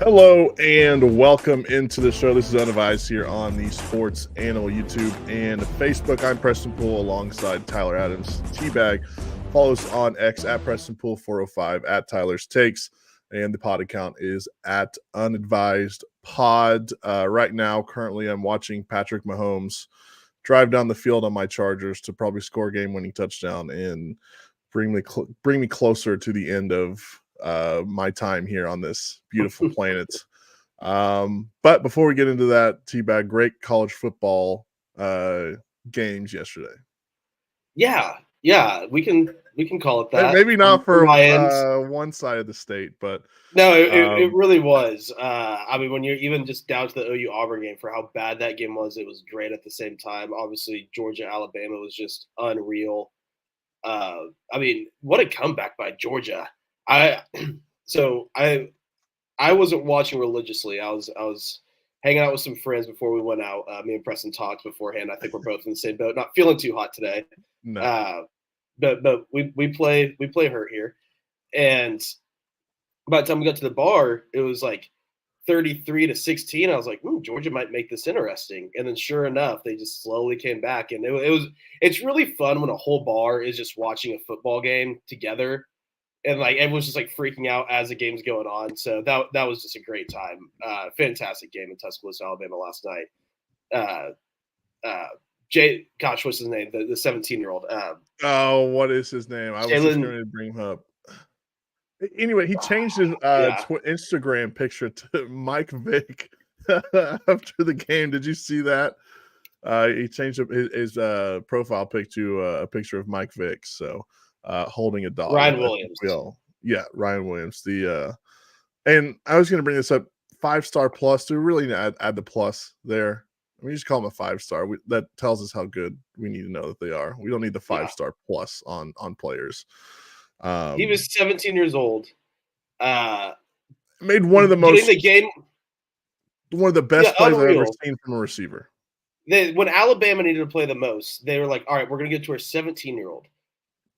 Hello and welcome into the show. This is Unadvised here on the Sports Animal YouTube and Facebook. I'm Preston Poole alongside Tyler Adams, T-Bag. Follow us on X at Preston Poole 405 at Tyler's Takes, and the pod account is at Unadvised Pod. Right now, currently, I'm watching Patrick Mahomes drive down the field on my Chargers to probably score a game-winning touchdown and bring me closer to the end of my time here on this beautiful planet. But before we get into that, T-Bag, great college football games yesterday. Yeah, we can call it that. Maybe not for my end. One side of the state, but no, it really was. I mean, when you're even just down to the OU Auburn game, for how bad that game was, it was great at the same time. Obviously, Georgia Alabama was just unreal. I mean, what a comeback by Georgia. I wasn't watching religiously. I was hanging out with some friends before we went out. Me and Preston talked beforehand. I think we're both in the same boat. Not feeling too hot today. no. But we play hurt here, and by the time we got to the bar, it was like 33-16. I was like, "Ooh, Georgia might make this interesting." And then, sure enough, they just slowly came back, and it's really fun when a whole bar is just watching a football game together. And like everyone's just like freaking out as the game's going on. So that was just a great time. Fantastic game in Tuscaloosa, Alabama last night. What's his name? The 17-year-old. What is his name? I was just going to bring him up. Anyway, he changed his Instagram picture to Mike Vick after the game. Did you see that? He changed his profile pic to a picture of Mike Vick. So. Holding a dog. Ryan Williams. Ryan Williams. And I was going to bring this up. 5-star plus. Do we really need to add the plus there? I mean, just call them a 5-star. That tells us how good we need to know that they are. We don't need the 5-star plus on players. He was 17 years old. Made one of the most one of the best plays I've ever seen from a receiver. When Alabama needed to play the most, they were like, "All right, we're going to get to our 17-year-old."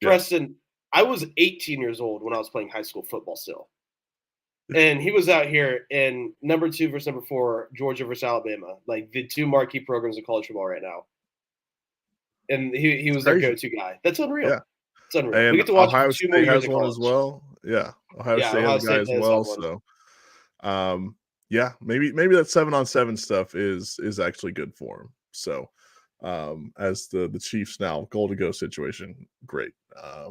Preston, I was 18 years old when I was playing high school football still. And he was out here in number 2 versus number 4, Georgia versus Alabama, like the two marquee programs in college football right now. And he was their go-to guy. That's unreal. Yeah. It's unreal. And we get to watch Ohio 2 State more years has of one college. as well. Yeah. Ohio State has a guy as well. So maybe that 7-on-7 stuff is actually good for him. So as the Chiefs now goal to go situation, great.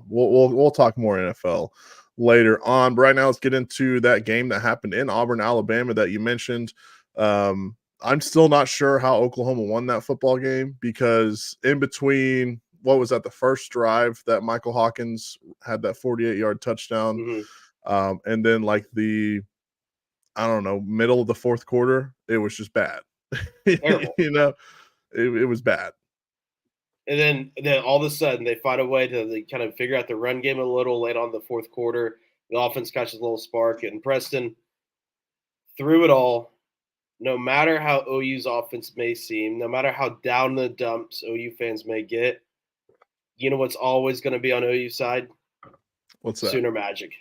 We'll talk more NFL later on. But right now, let's get into that game that happened in Auburn, Alabama that you mentioned. I'm still not sure how Oklahoma won that football game because in between, what was that, the first drive that Michael Hawkins had that 48-yard touchdown, and then like middle of the fourth quarter, it was just bad. It was bad. And then all of a sudden they find a way to kind of figure out the run game a little late on the fourth quarter. The offense catches a little spark, and Preston, through it all, no matter how OU's offense may seem, no matter how down the dumps OU fans may get, you know what's always going to be on OU side? What's that? Sooner Magic.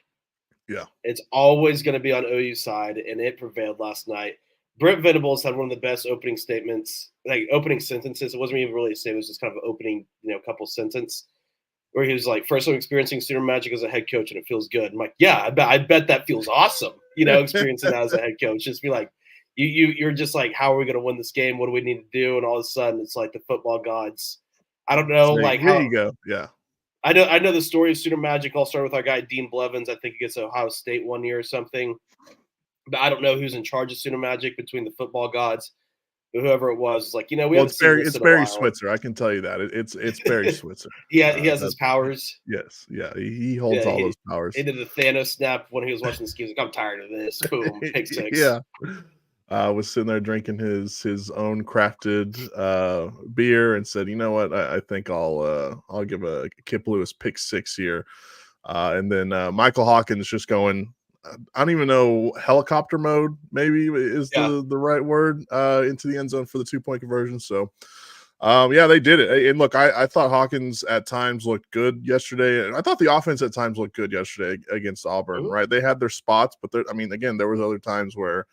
Yeah. It's always going to be on OU side, and it prevailed last night. Brent Venables had one of the best opening statements, like opening sentences. It wasn't even really a statement; it was just kind of an opening, couple sentence where he was like, "First, I'm experiencing Sooner Magic as a head coach, and it feels good." I'm like, "Yeah, I bet that feels awesome." Experiencing that as a head coach, just be like, you're just like, "How are we going to win this game? What do we need to do?" And all of a sudden, it's like the football gods. I don't know, here you go, yeah. I know the story of Sooner Magic all started with our guy Dean Blevins. I think he gets Ohio State one year or something. But I don't know who's in charge of Sooner Magic between the football gods, but whoever it was like, we haven't seen this in a while. Barry Switzer. I can tell you that it's Barry Switzer. He has his powers. Yes, yeah, he holds all those powers. He did the Thanos snap when he was watching this game. He's like, "I'm tired of this." Boom, pick six. Yeah, was sitting there drinking his own crafted beer and said, "You know what? I think I'll give a Kip Lewis pick 6 here," and then Michael Hawkins just going. I don't even know, helicopter mode maybe is the right word, into the end zone for the 2-point conversion. So Yeah, they did it. And look, I thought Hawkins at times looked good yesterday. And I thought the offense at times looked good yesterday against Auburn, Mhm. right? They had their spots, but I mean, again, there was other times where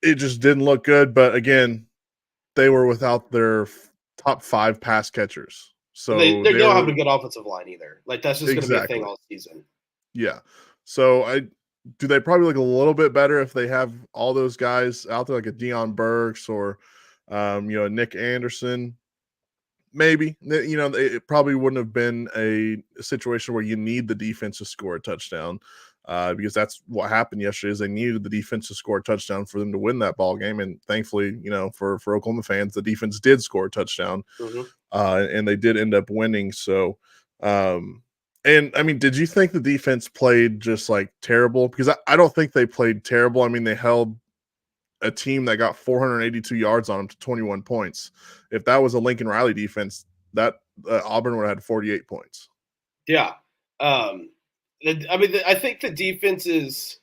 it just didn't look good. But again, they were without their top 5 pass catchers. So They they don't have a were good offensive line either. Like that's just going to be a thing exactly. all season. Yeah. So do they probably look a little bit better if they have all those guys out there, like a Deion Burks or Nick Anderson? Maybe. It probably wouldn't have been a situation where you need the defense to score a touchdown, because that's what happened yesterday. Is they needed the defense to score a touchdown for them to win that ball game, and thankfully, for Oklahoma fans, the defense did score a touchdown, Mm-hmm. and they did end up winning. So, and I mean, did you think the defense played just like terrible? Because I don't think they played terrible. I mean, they held a team that got 482 yards on them to 21 points. If that was a Lincoln Riley defense, that Auburn would have had 48 points. Yeah. I mean, I think the defense is.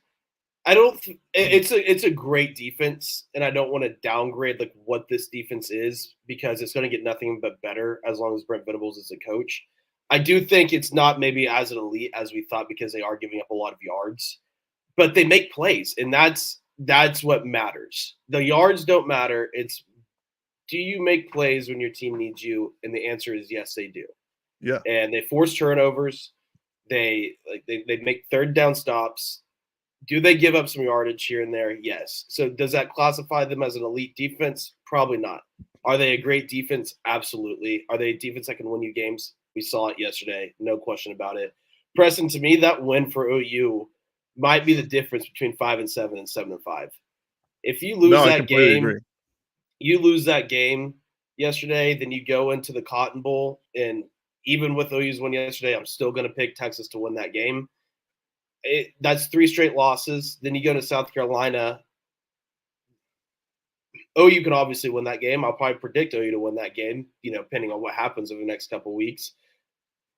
I don't. It's a great defense, and I don't want to downgrade like what this defense is because it's going to get nothing but better as long as Brent Venables is a coach. I do think it's not maybe as an elite as we thought because they are giving up a lot of yards, but they make plays, and that's what matters. The yards don't matter. It's do you make plays when your team needs you? And the answer is yes, they do. Yeah. And they force turnovers. They make third down stops. Do they give up some yardage here and there? Yes. So does that classify them as an elite defense? Probably not. Are they a great defense? Absolutely. Are they a defense that can win you games? We saw it yesterday. No question about it. Preston, to me, that win for OU might be the difference between 5-7 and 7-5. If you lose No, I that completely game, agree. yesterday, then you go into the Cotton Bowl, and even with OU's win yesterday, I'm still going to pick Texas to win that game. That's 3 straight losses. Then you go to South Carolina. OU can obviously win that game. I'll probably predict OU to win that game, depending on what happens over the next couple of weeks.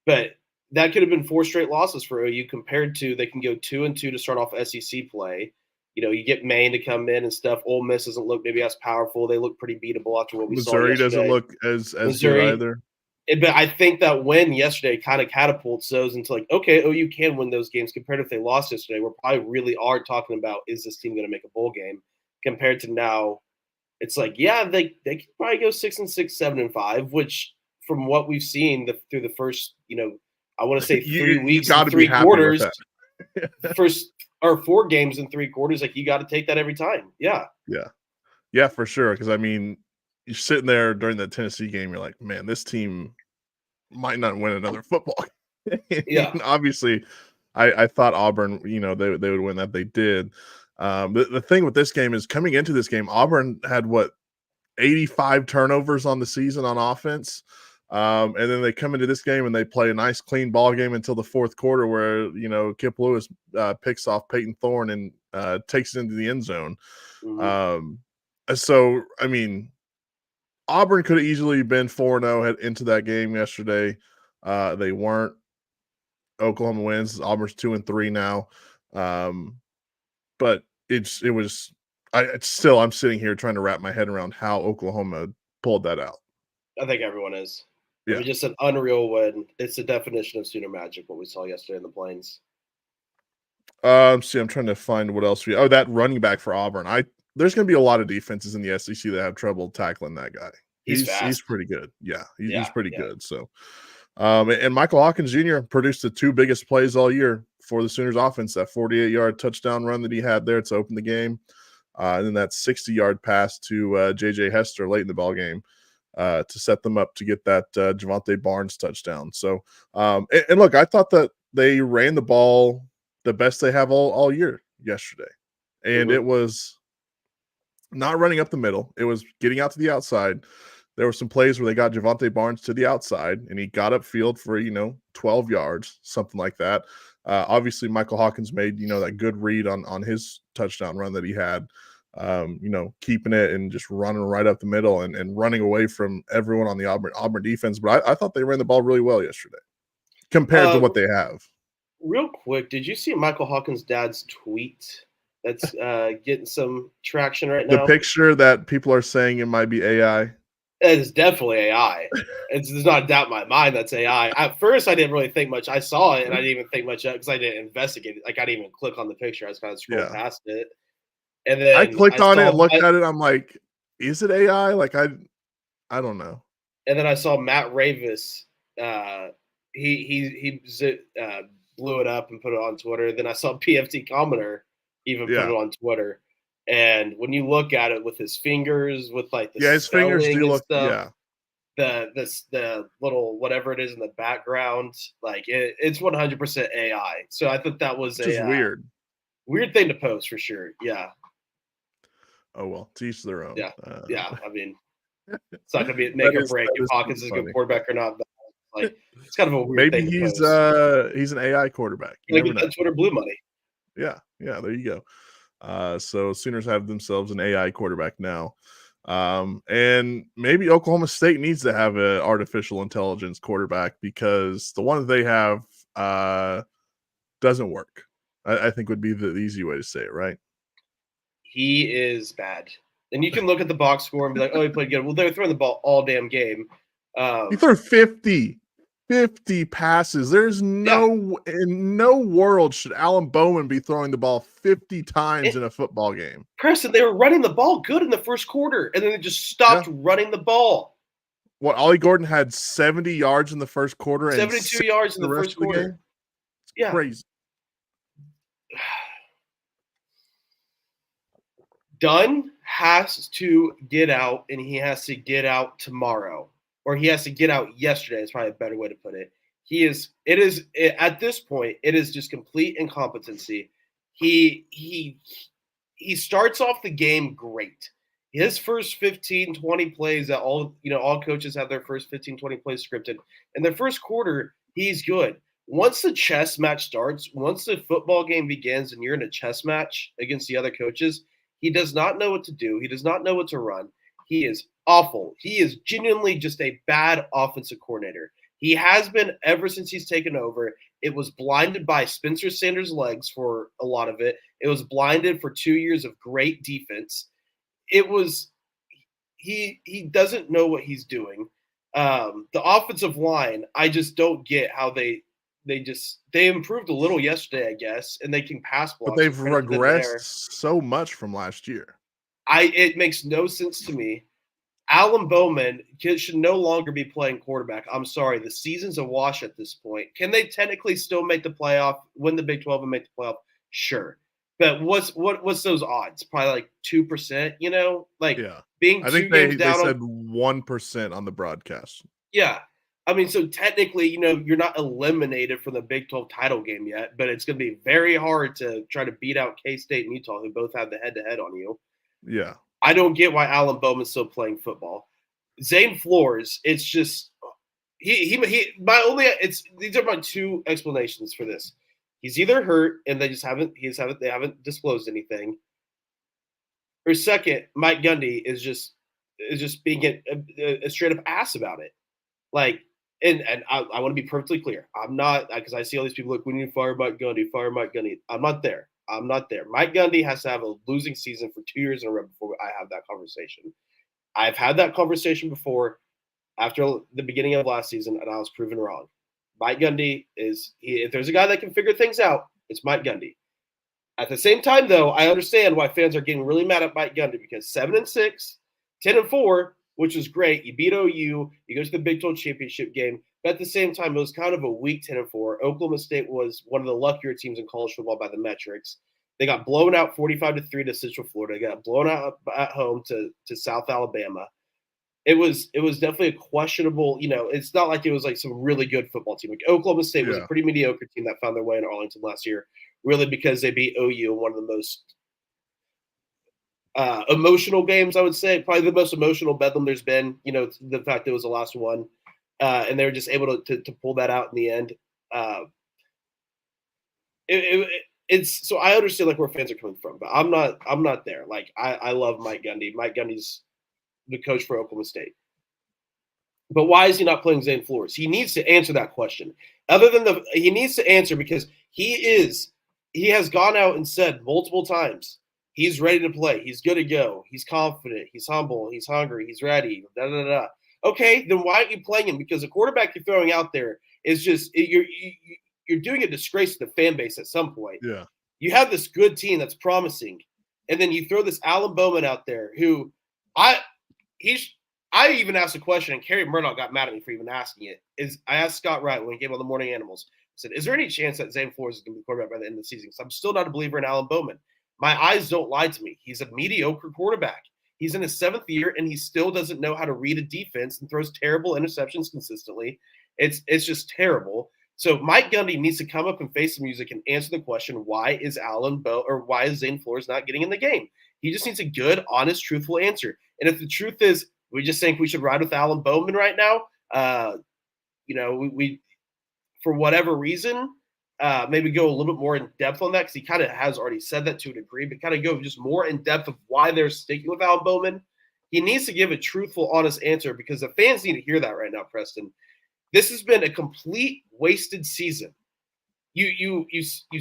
But that could have been 4 straight losses for OU compared to they can go 2-2 to start off SEC play. You get Maine to come in and stuff. Ole Miss doesn't look maybe as powerful. They look pretty beatable after what we saw Missouri yesterday. doesn't look as good Missouri, either. but I think that win yesterday kind of catapults those into like, okay, OU can win those games compared to if they lost yesterday. We're probably really are talking about, is this team going to make a bowl game compared to now? It's like, yeah, they could probably go 6-6, 7-5, which from what we've seen through the first, I want to say 3 You weeks got and to be 3 happy with quarters, that. first or 4 games in 3 quarters, like you got to take that every time. Yeah. Yeah, for sure. Because I mean, you're sitting there during the Tennessee game, you're like, man, this team might not win another football. Yeah. Obviously, I thought Auburn, they would win that. They did. The thing with this game is coming into this game, Auburn had 85 turnovers on the season on offense. And then they come into this game and they play a nice clean ball game until the fourth quarter where, Kip Lewis picks off Peyton Thorne and takes it into the end zone. Mm-hmm. So, I mean, Auburn could have easily been 4-0 head into that game yesterday. They weren't. Oklahoma wins. Auburn's 2-3 now. But I'm sitting here trying to wrap my head around how Oklahoma pulled that out. I think everyone is. I Yeah. mean, just an unreal win. It's the definition of Sooner Magic, what we saw yesterday in the Plains. See, I'm trying to find what else that running back for Auburn. There's going to be a lot of defenses in the SEC that have trouble tackling that guy. He's fast. He's pretty good. Yeah, he's pretty good. So, and Michael Hawkins Jr. produced the 2 biggest plays all year for the Sooners offense, that 48-yard touchdown run that he had there to open the game. And then that 60-yard pass to J.J. Hester late in the ball game to set them up to get that Javonte Barnes touchdown. So, and look, I thought that they ran the ball the best they have all year yesterday. And It was not running up the middle. It was getting out to the outside. There were some plays where they got Javonte Barnes to the outside, and he got upfield for, 12 yards, something like that. Obviously, Michael Hawkins made, that good read on his touchdown run that he had, keeping it and just running right up the middle and running away from everyone on the Auburn defense. But I thought they ran the ball really well yesterday compared to what they have. Real quick, did you see Michael Hawkins' dad's tweet that's getting some traction right now? The picture that people are saying it might be AI. It is definitely AI. There's not a doubt in my mind that's AI. At first, I didn't really think much. I saw it, and I didn't even think much of it because I didn't investigate it. Like, I didn't even click on the picture. I just kind of scrolled Yeah. past it. And I then clicked I on it and saw looked at it, I'm like, "Is it AI?" Like, I don't know. Matt Ravis. He blew it up and put it on Twitter. Then I saw PFT Commenter even put Yeah. it on Twitter. And when you look at it with his fingers, with like the Yeah, his fingers spelling do and look stuff, yeah. the little whatever it is in the background, like it's 100% AI. So I thought that was Which is a weird. weird thing to post for sure. Yeah, Oh, well, to each their own. yeah, yeah. I mean, it's not going to be That make or is break that if is Hawkins pretty is a good funny. quarterback or not. But like, it's kind of a weird Maybe thing to post. he's an AI quarterback. You Like never get know. that Twitter blue money. Yeah, yeah, there you go. So Sooners have themselves an AI quarterback now. And maybe Oklahoma State needs to have an artificial intelligence quarterback because the one that they have doesn't work. I think would be the easy way to say it, right? He is bad. And you can look at the box score and be like, oh, he played good. Well, they were throwing the ball all damn game. He threw 50 passes. There's Yeah. in no world should Alan Bowman be throwing the ball 50 times It, in a football game. Preston, they were running the ball good in the first quarter, and then they just Yeah. stopped running the ball. What Ollie Gordon had 70 yards in the first quarter and 72 yards in the the rest first of the quarter. game. It's Yeah. crazy. Dunn has to get out, and he has to get out tomorrow, or he has to get out yesterday. Is probably a better way to put it. At this point, it is just complete incompetency. He starts off the game great. His first 15, 20 plays that all coaches have their first 15, 20 plays scripted. In the first quarter, he's good. Once the chess match starts, once the football game begins and you're in a chess match against the other coaches, he does not know what to do. He does not know what to run. He is awful. He is genuinely just a bad offensive coordinator. He has been ever since he's taken over. It was blinded by Spencer Sanders' legs for a lot of it. It was blinded for 2 years of great defense. It was he doesn't know what he's doing. The offensive line, I just don't get how they improved a little yesterday, I guess, and they can pass But block. So they've credit to them regressed there. so much from last year. It makes no sense to me. Alan Bowman should no longer be playing quarterback. I'm sorry, the season's a wash at this point. Can they technically still make the playoff, win the Big 12 and make the playoff? Sure. But what's those odds? Probably like 2%, like Yeah. being I think 2 games they down said on 1% on the broadcast. yeah. I mean, so technically, you're not eliminated from the Big 12 title game yet, but it's going to be very hard to try to beat out K-State and Utah, who both have the head-to-head on you. Yeah. I don't get why Alan Bowman's still playing football. Zane Flores, it's just these are my two explanations for this. He's either hurt and they haven't disclosed anything, or second, Mike Gundy is just being a straight up ass about it. Like, and I want to be perfectly clear. I'm not, because I see all these people like, we need to fire Mike Gundy, fire Mike Gundy. I'm not there. I'm not there. Mike Gundy has to have a losing season for 2 years in a row before I have that conversation. I've had that conversation before after the beginning of last season, and I was proven wrong. Mike Gundy if there's a guy that can figure things out, it's Mike Gundy. At the same time, though, I understand why fans are getting really mad at Mike Gundy because 7-6, 10-4, which is great. You beat OU, you go to the Big 12 championship game. But at the same time, it was kind of a weak 10-4. Oklahoma State was one of the luckier teams in college football by the metrics. They got blown out 45-3 to Central Florida. They got blown out at home to South Alabama. It was definitely a questionable, it's not like it was like some really good football team. Like Oklahoma State was a pretty mediocre team that found their way in Arlington last year, really because they beat OU in one of the most emotional games, I would say. Probably the most emotional bedlam there's been, the fact that it was the last one. And they were just able to pull that out in the end. It's so I understand like where fans are coming from, but I'm not there. Like I love Mike Gundy. Mike Gundy's the coach for Oklahoma State. But why is he not playing Zane Flores? He needs to answer that question. He needs to answer because he has gone out and said multiple times He's ready to play. He's good to go. He's confident. He's humble. He's hungry. He's ready. Da, da, da. Okay, then why aren't you playing him? Because the quarterback you're throwing out there is just you're doing a disgrace to the fan base at some point. Yeah. You have this good team that's promising, and then you throw this Alan Bowman out there who I even asked a question, and Kerry Murdoch got mad at me for even asking it. I asked Scott Wright when he came on the Morning Animals, I said, is there any chance that Zane Flores is going to be quarterback by the end of the season? Because I'm still not a believer in Alan Bowman. My eyes don't lie to me. He's a mediocre quarterback. He's in his 7th year, and he still doesn't know how to read a defense and throws terrible interceptions consistently. It's just terrible. So Mike Gundy needs to come up and face the music and answer the question, why is Zane Flores not getting in the game? He just needs a good, honest, truthful answer. And if the truth is we just think we should ride with Alan Bowman right now, we for whatever reason, maybe go a little bit more in depth on that, because he kind of has already said that to a degree, but kind of go just more in depth of why they're sticking with Alan Bowman. He needs to give a truthful, honest answer, because the fans need to hear that right now, Preston. This has been a complete wasted season. You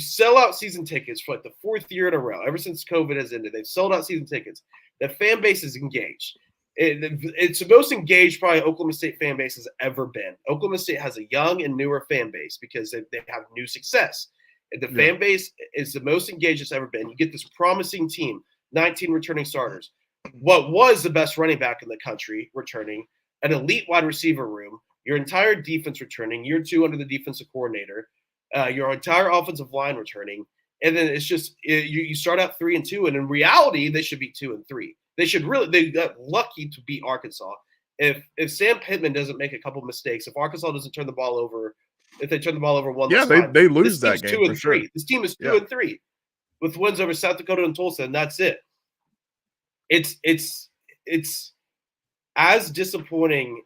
sell out season tickets for like the 4th year in a row. Ever since COVID has ended, they've sold out season tickets. The fan base is engaged. It's the most engaged probably Oklahoma State fan base has ever been. Oklahoma State has a young and newer fan base because they have new success. And the fan base is the most engaged it's ever been. You get this promising team, 19 returning starters. What was the best running back in the country returning, an elite wide receiver room, your entire defense returning, year 2 under the defensive coordinator, your entire offensive line returning, and then it's just you start out 3-2, and in reality they should be 2-3. They got lucky to beat Arkansas. If Sam Pittman doesn't make a couple mistakes, if Arkansas doesn't turn the ball over, if they turn the ball over one last time, they lose that game 2-3. for sure. This team is 2-3 with wins over South Dakota and Tulsa, and that's it. It's as disappointing.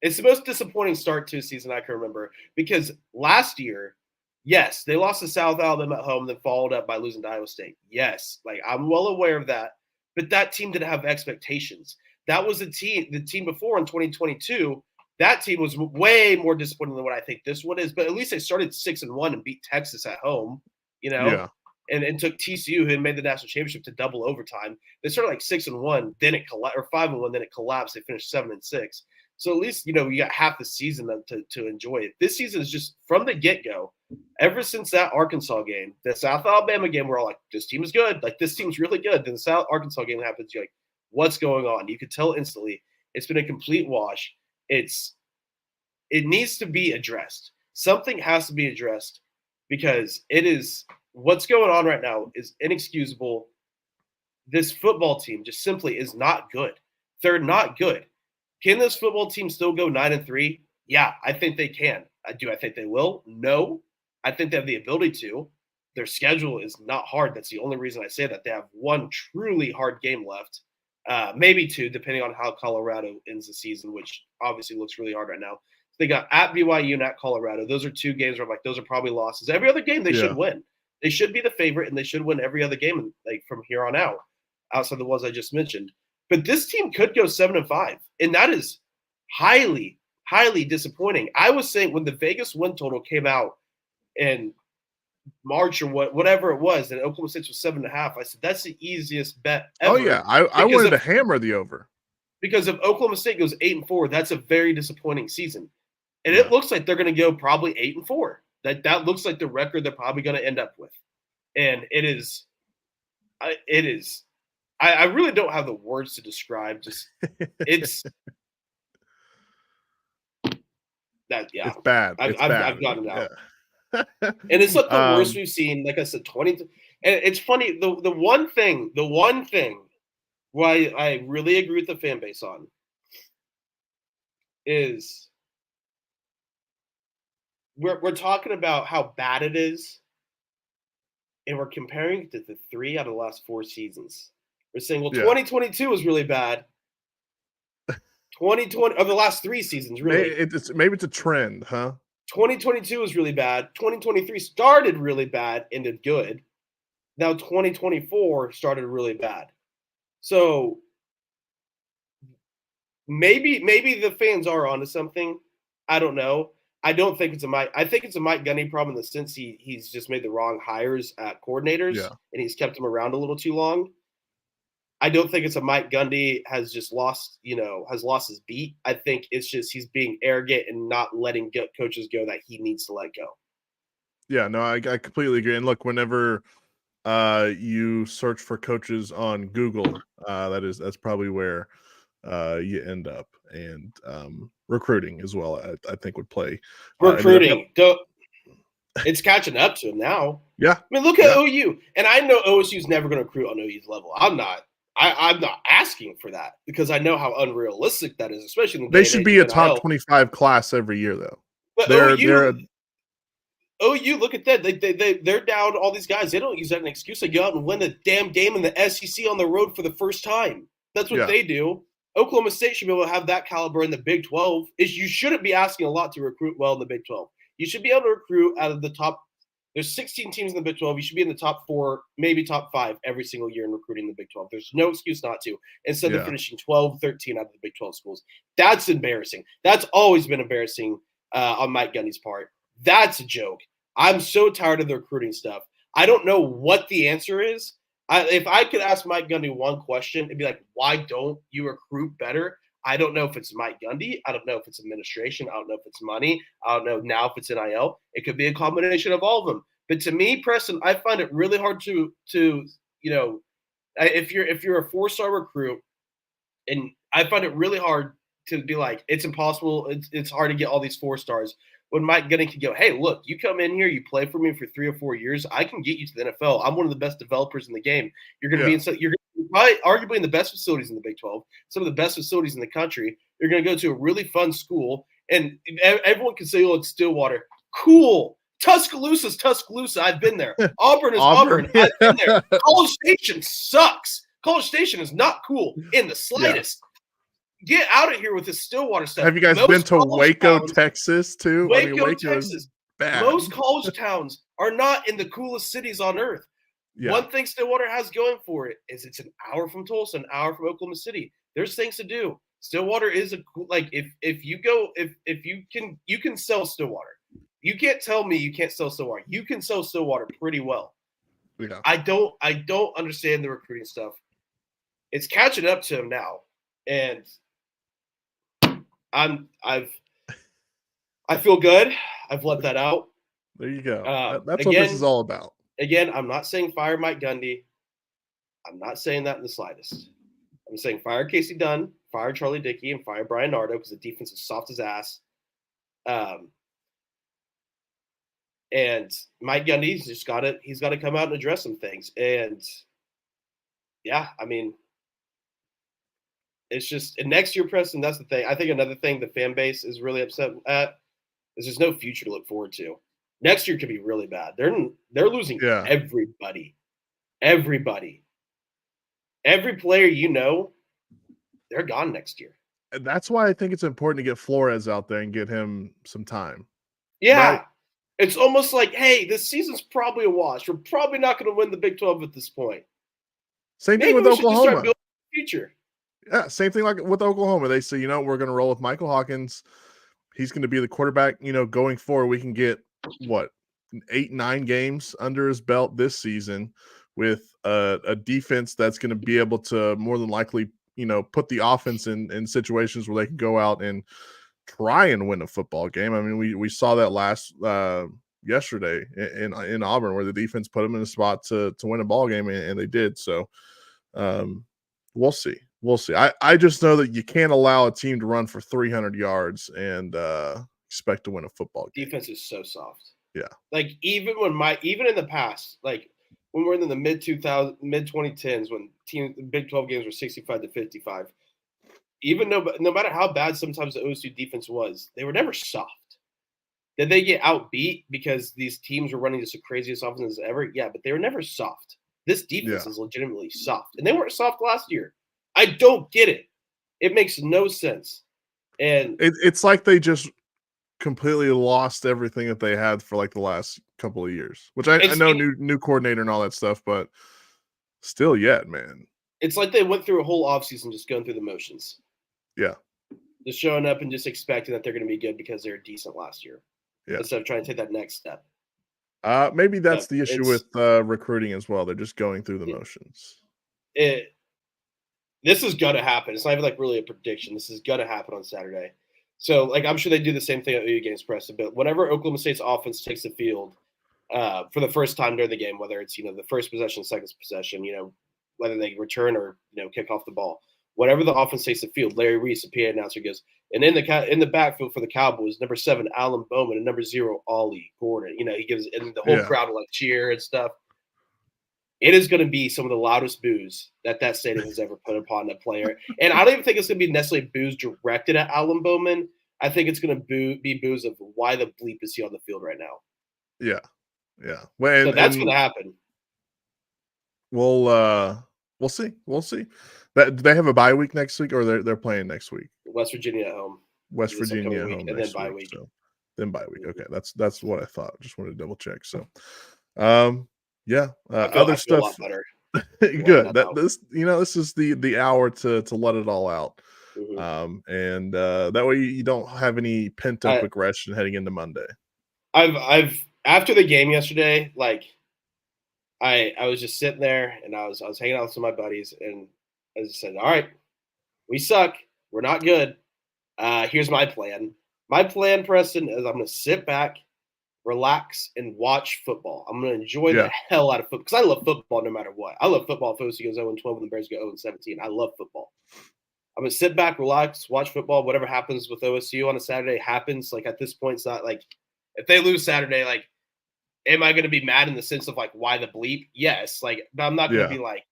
It's the most disappointing start to a season I can remember, because last year, yes, they lost to South Alabama at home, then followed up by losing to Iowa State. Yes, like I'm well aware of that, but that team didn't have expectations. That was the team before in 2022. That team was way more disappointing than what I think this one is, but at least they started 6-1 and beat Texas at home, and took TCU, who had made the national championship, to double overtime. They started like 6-1, then it collapsed, or 5-1, then it collapsed. They finished 7-6. So at least, you got half the season to enjoy it. This season is just from the get-go, ever since that Arkansas game, the South Alabama game, we're all like, this team is good. Like, this team's really good. Then the South Arkansas game happens, you're like, what's going on? You could tell instantly. It's been a complete wash. It needs to be addressed. Something has to be addressed, because what's going on right now is inexcusable. This football team just simply is not good. They're not good. Can this football team still go 9-3? Yeah, I think they can. Do I think they will? No. I think they have the ability to. Their schedule is not hard. That's the only reason I say that. They have one truly hard game left, maybe 2, depending on how Colorado ends the season, which obviously looks really hard right now. So they got at BYU and at Colorado. Those are 2 games where I'm like, those are probably losses. Every other game they should win. They should be the favorite, and they should win every other game, like from here on out, outside the ones I just mentioned. But this team could go 7-5, and that is highly, highly disappointing. I was saying when the Vegas win total came out in March or whatever it was, and Oklahoma State was 7.5, I said that's the easiest bet ever. Oh yeah, I wanted to hammer the over, because if Oklahoma State goes 8-4, that's a very disappointing season, and it looks like they're going to go probably 8-4. That looks like the record they're probably going to end up with, and it is. I really don't have the words to describe. Just it's that. Yeah, it's bad. I've gotten it out, and it's like the worst we've seen. Like I said, 20. And it's funny. The one thing why I really agree with the fan base on is we're talking about how bad it is, and we're comparing it to the 3 out of the last 4 seasons. We're saying, well, 2022 was really bad. 2020 of the last 3 seasons, really. Maybe it's a trend, huh? 2022 was really bad. 2023 started really bad, ended good. Now 2024 started really bad. So maybe the fans are onto something. I don't know. I don't think it's a Mike. I think it's a Mike Gundy problem in the sense he's just made the wrong hires at coordinators, and he's kept them around a little too long. I don't think it's a Mike Gundy has just lost, has lost his beat. I think it's just he's being arrogant and not letting coaches go that he needs to let go. Yeah, no, I completely agree. And look, whenever you search for coaches on Google, that's probably where you end up. And recruiting as well, I think would play. Recruiting, it's catching up to him now. Yeah, I mean, look at OU, and I know OSU's never going to recruit on OU's level. I'm not asking for that because I know how unrealistic that is, especially in the they should be a top 25 class every year, though. But OU, look at that. They're down all these guys. They don't use that as an excuse. They go out and win the damn game in the SEC on the road for the first time. That's what they do. Oklahoma State should be able to have that caliber in the Big 12. You shouldn't be asking a lot to recruit well in the Big 12. You should be able to recruit out of the top. There's 16 teams in the Big 12. You should be in the top 4, maybe top 5 every single year in recruiting the Big 12. There's no excuse not to, instead of finishing 12, 13 out of the Big 12 schools. That's embarrassing. That's always been embarrassing on Mike Gundy's part. That's a joke. I'm so tired of the recruiting stuff. I don't know what the answer is. If I could ask Mike Gundy one question, it'd be like, why don't you recruit better? I don't know if it's Mike Gundy. I don't know if it's administration. I don't know if it's money. I don't know now if it's NIL. It could be a combination of all of them. But to me, Preston, I find it really hard to if you're a 4-star recruit, and I find it really hard to be like, it's impossible. It's hard to get all these 4 stars. When Mike Gundy can go, hey, look, you come in here, you play for me for 3 or 4 years, I can get you to the NFL. I'm one of the best developers in the game. You're going to be you're probably arguably in the best facilities in the Big 12, some of the best facilities in the country. You're going to go to a really fun school, and everyone can say, oh, it's Stillwater. Cool. Tuscaloosa's Tuscaloosa. I've been there. Auburn is Auburn. I've been there. College Station sucks. College Station is not cool in the slightest. Get out of here with this Stillwater stuff. Have you guys been to Waco, Texas, too? Waco, Texas. Bad. Most college towns are not in the coolest cities on earth. Yeah. One thing Stillwater has going for it is it's an hour from Tulsa, an hour from Oklahoma City. There's things to do. Stillwater is if you can sell Stillwater. You can't tell me you can't sell Stillwater. You can sell Stillwater pretty well. Yeah. I don't understand the recruiting stuff. It's catching up to him now, and I feel good. I've let that out. There you go. That's what this is all about. Again, I'm not saying fire Mike Gundy. I'm not saying that in the slightest. I'm saying fire Casey Dunn, fire Charlie Dickey, and fire Brian Nardo because the defense is soft as ass. And Mike Gundy's just got to come out and address some things. And yeah, I mean, it's just, and next year, Preston, that's the thing. I think another thing the fan base is really upset at is there's no future to look forward to. Next year could be really bad. They're losing everybody. Everybody. Every player they're gone next year. And that's why I think it's important to get Flores out there and get him some time. Yeah. Right? It's almost like, hey, this season's probably a wash. We're probably not going to win the Big 12 at this point. Same thing with Oklahoma. Start building the future. Yeah, same thing like with Oklahoma. They say, we're going to roll with Michael Hawkins. He's going to be the quarterback, going forward. We can get, 8-9 games under his belt this season with a defense that's going to be able to more than likely, put the offense in situations where they can go out and try and win a football game. I mean, we saw that yesterday in Auburn where the defense put them in a spot to win a ball game, and they did. So we'll see. We'll see. I just know that you can't allow a team to run for 300 yards and expect to win a football game. Defense is so soft. Yeah. Like even in the past, like when we're in the mid 2010s, when Big 12 games were 65-55, even no matter how bad sometimes the OSU defense was, they were never soft. Did they get outbeat because these teams were running just the craziest offenses ever? Yeah, but they were never soft. This defense is legitimately soft, and they weren't soft last year. I don't get it. It makes no sense. And it's like they just completely lost everything that they had for like the last couple of years, which I know new coordinator and all that stuff, but still yet, man. It's like they went through a whole offseason just going through the motions. Yeah. Just showing up and just expecting that they're going to be good because they were decent last year. Yeah. Instead of trying to take that next step. Maybe that's the issue with recruiting as well. They're just going through the motions. this is gonna happen. It's not even like really a prediction. This is gonna happen on Saturday. So like I'm sure they do the same thing at OU against Preston, but whenever Oklahoma State's offense takes the field for the first time during the game, whether it's the first possession, second possession, whether they return or kick off the ball, whatever the offense takes the field, Larry Reese, the PA announcer, goes, and in the backfield for the Cowboys, number 7 Alan Bowman and number 0 Ollie Gordon. He gives, and the whole crowd will like cheer and stuff. It is going to be some of the loudest boos that stadium has ever put upon a player. And I don't even think it's going to be necessarily boos directed at Alan Bowman. I think it's going to be boos of why the bleep is he on the field right now. Yeah. Yeah. Well, so that's going to happen. We'll see. We'll see. Do they have a bye week next week, or they're playing next week? West Virginia at home. West Virginia at home, and then bye week. So then bye week. Okay, that's what I thought. Just wanted to double check. So, yeah. Other stuff. A lot better. Good. This is the hour to let it all out. And that way you don't have any pent up aggression heading into Monday. I've after the game yesterday, like I was just sitting there and I was hanging out with some of my buddies, and I just said, all right, we suck. We're not good. Here's my plan. My plan, Preston, is I'm going to sit back, relax, and watch football. I'm going to enjoy the hell out of football because I love football no matter what. I love football if OSU goes 0-12 and the Bears go 0-17. I love football. I'm going to sit back, relax, watch football. Whatever happens with OSU on a Saturday happens. Like, at this point, it's not like if they lose Saturday, like, am I going to be mad in the sense of, like, why the bleep? Yes. Like, but I'm not going to be like,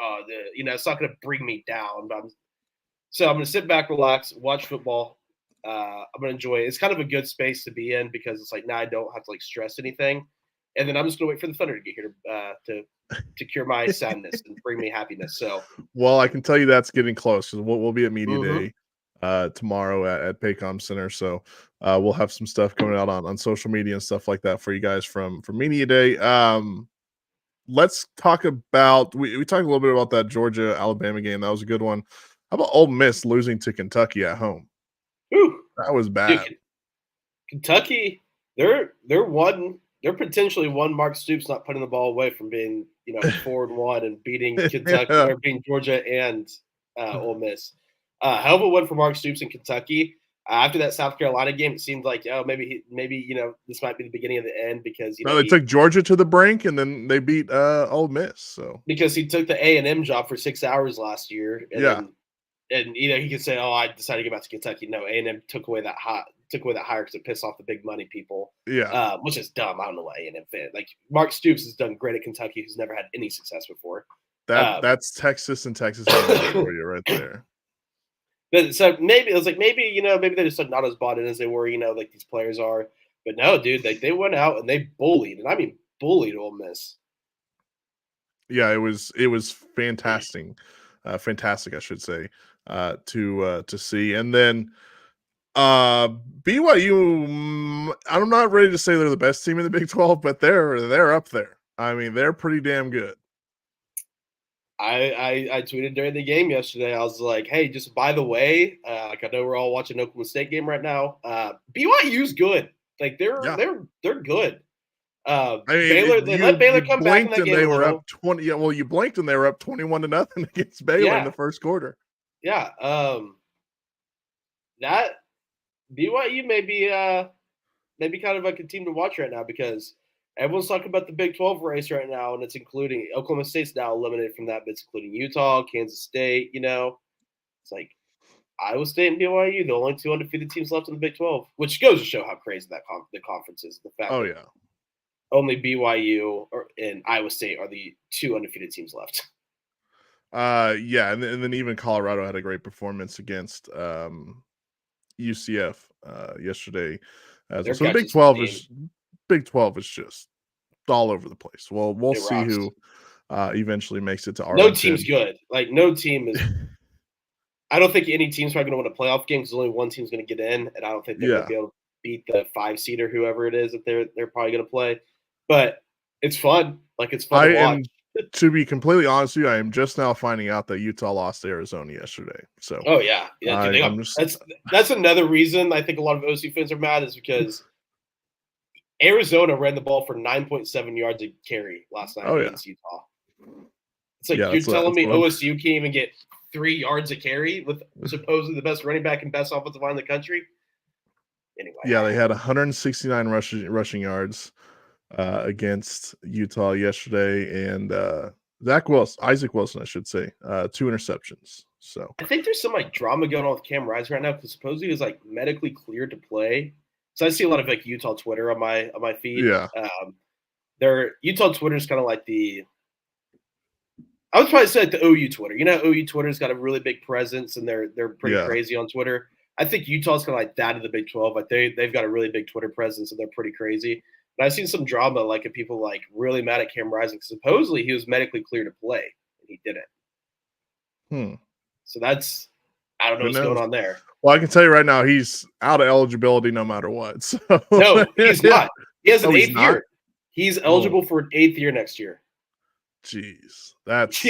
oh, it's not going to bring me down. But so I'm going to sit back, relax, watch football. I'm going to enjoy it. It's kind of a good space to be in because it's like now I don't have to like stress anything. And then I'm just going to wait for the Thunder to get here to cure my sadness and bring me happiness. So, well, I can tell you that's getting close because we'll be at Media Day tomorrow at Paycom Center. So we'll have some stuff coming out on social media and stuff like that for you guys from Media Day. Let's talk about we talked a little bit about that Georgia-Alabama game. That was a good one. How about Ole Miss losing to Kentucky at home? Ooh, that was bad. Dude, Kentucky, they're potentially one Mark Stoops not putting the ball away from being 4-1 and beating Kentucky or beating Georgia and Ole Miss. Hell of a win for Mark Stoops in Kentucky. After that South Carolina game, it seemed like maybe this might be the beginning of the end because they took Georgia to the brink and then they beat Ole Miss. So because he took the A&M job for 6 hours last year, and he could say, "Oh, I decided to go back to Kentucky." No, A&M took away that hire because it pissed off the big money people. Yeah, which is dumb. I don't know why A&M fan. Like Mark Stoops has done great at Kentucky, who's never had any success before. That's Texas and Texas for you right there. But so maybe it was like maybe they're just like not as bought in as they were. Like these players are. But no, dude, they went out and they bullied, and I mean bullied Ole Miss. Yeah, it was fantastic. Fantastic, I should say. To see, and then BYU. I'm not ready to say they're the best team in the Big 12, but they're up there. I mean, they're pretty damn good. I tweeted during the game yesterday. I was like, "Hey, just by the way, like I know we're all watching Oklahoma State game right now. BYU's good. Like they're good. Baylor, they let Baylor come back in that game. They were up 20. Yeah, well, you blinked and they were up 21-0 against Baylor in the first quarter. Yeah. That BYU may be kind of like a team to watch right now because everyone's talking about the Big 12 race right now, and it's including Oklahoma State's now eliminated from that, but it's including Utah, Kansas State. It's like Iowa State and BYU, the only 2 undefeated teams left in the Big 12, which goes to show how crazy the conference is. The fact that only BYU and Iowa State are the 2 undefeated teams left. Yeah, and then even Colorado had a great performance against UCF yesterday. So the Big 12 is just all over the place. Well, we'll see who eventually makes it to Arlington. No team's good. Like no team is. I don't think any team's probably going to win a playoff game because only one team's going to get in, and I don't think they're going to be able to beat the 5 seed or whoever it is that they're probably going to play. But it's fun. Like it's fun to watch. To be completely honest with you, I am just now finding out that Utah lost to Arizona yesterday. So, that's another reason I think a lot of OC fans are mad is because Arizona ran the ball for 9.7 yards a carry last night against Utah. It's like you're telling me OSU can't even get 3 yards a carry with supposedly the best running back and best offensive line in the country. Anyway. Yeah, they had 169 rushing yards against Utah yesterday, and Isaac Wilson, I should say, 2 interceptions. So I think there's some like drama going on with Cam Rising right now because supposedly he was like medically cleared to play. So I see a lot of like Utah Twitter on my feed. yeah, Their Utah Twitter is kind of like I would probably say like the OU Twitter. You know, OU Twitter's got a really big presence and they're pretty yeah. crazy on Twitter. I think Utah's kind of like that in the Big 12. Like they've got a really big Twitter presence and they're pretty crazy. But I've seen some drama like of people like really mad at Cam Rising. Supposedly he was medically cleared to play and he didn't. So that's I don't know what's going on there. Well, I can tell you right now, he's out of eligibility no matter what. So. No, he's not. He has an 8th year. He's eligible for an 8th year next year. Jeez, that's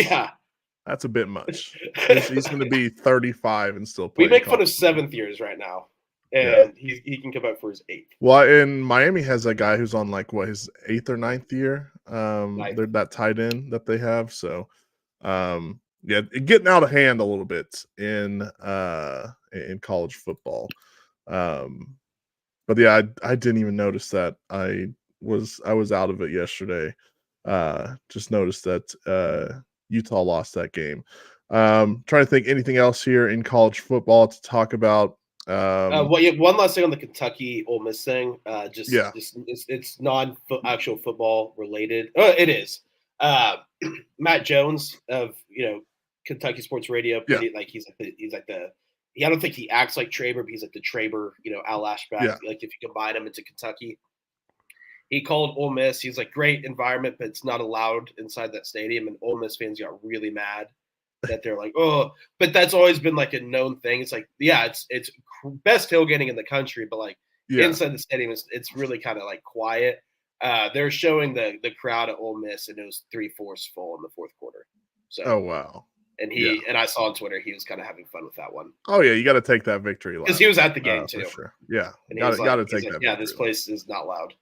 a bit much. He's going to be 35 and still play. We make fun of 7th years right now, and he can come back for his 8th. Well, in Miami has a guy who's on like his 8th or 9th year. They're that tight end that they have. So, yeah, getting out of hand a little bit in college football. But yeah, I didn't even notice that. I was out of it yesterday. Just noticed that Utah lost that game. Trying to think anything else here in college football to talk about. One last thing on the Kentucky Ole Miss thing. It's non-actual football related. It is. Matt Jones of Kentucky Sports Radio. Like he's like the. I don't think he acts like Traber, but he's like the Traber. Al Ashback. Yeah. Like if you combine him into Kentucky. He called Ole Miss. He's like, great environment, but it's not allowed inside that stadium. And Ole Miss fans got really mad that they're like, oh, but that's always been like a known thing. It's like, yeah, it's best tailgating in the country, but like inside the stadium, it's really kind of like quiet. They're showing the crowd at Ole Miss, and it was 3/4 full in the 4th quarter. So, oh wow. And and I saw on Twitter he was kind of having fun with that one. Oh yeah, you got to take that victory lap because he was at the game too. For sure. Yeah, and got to take that. Yeah, this place is not loud.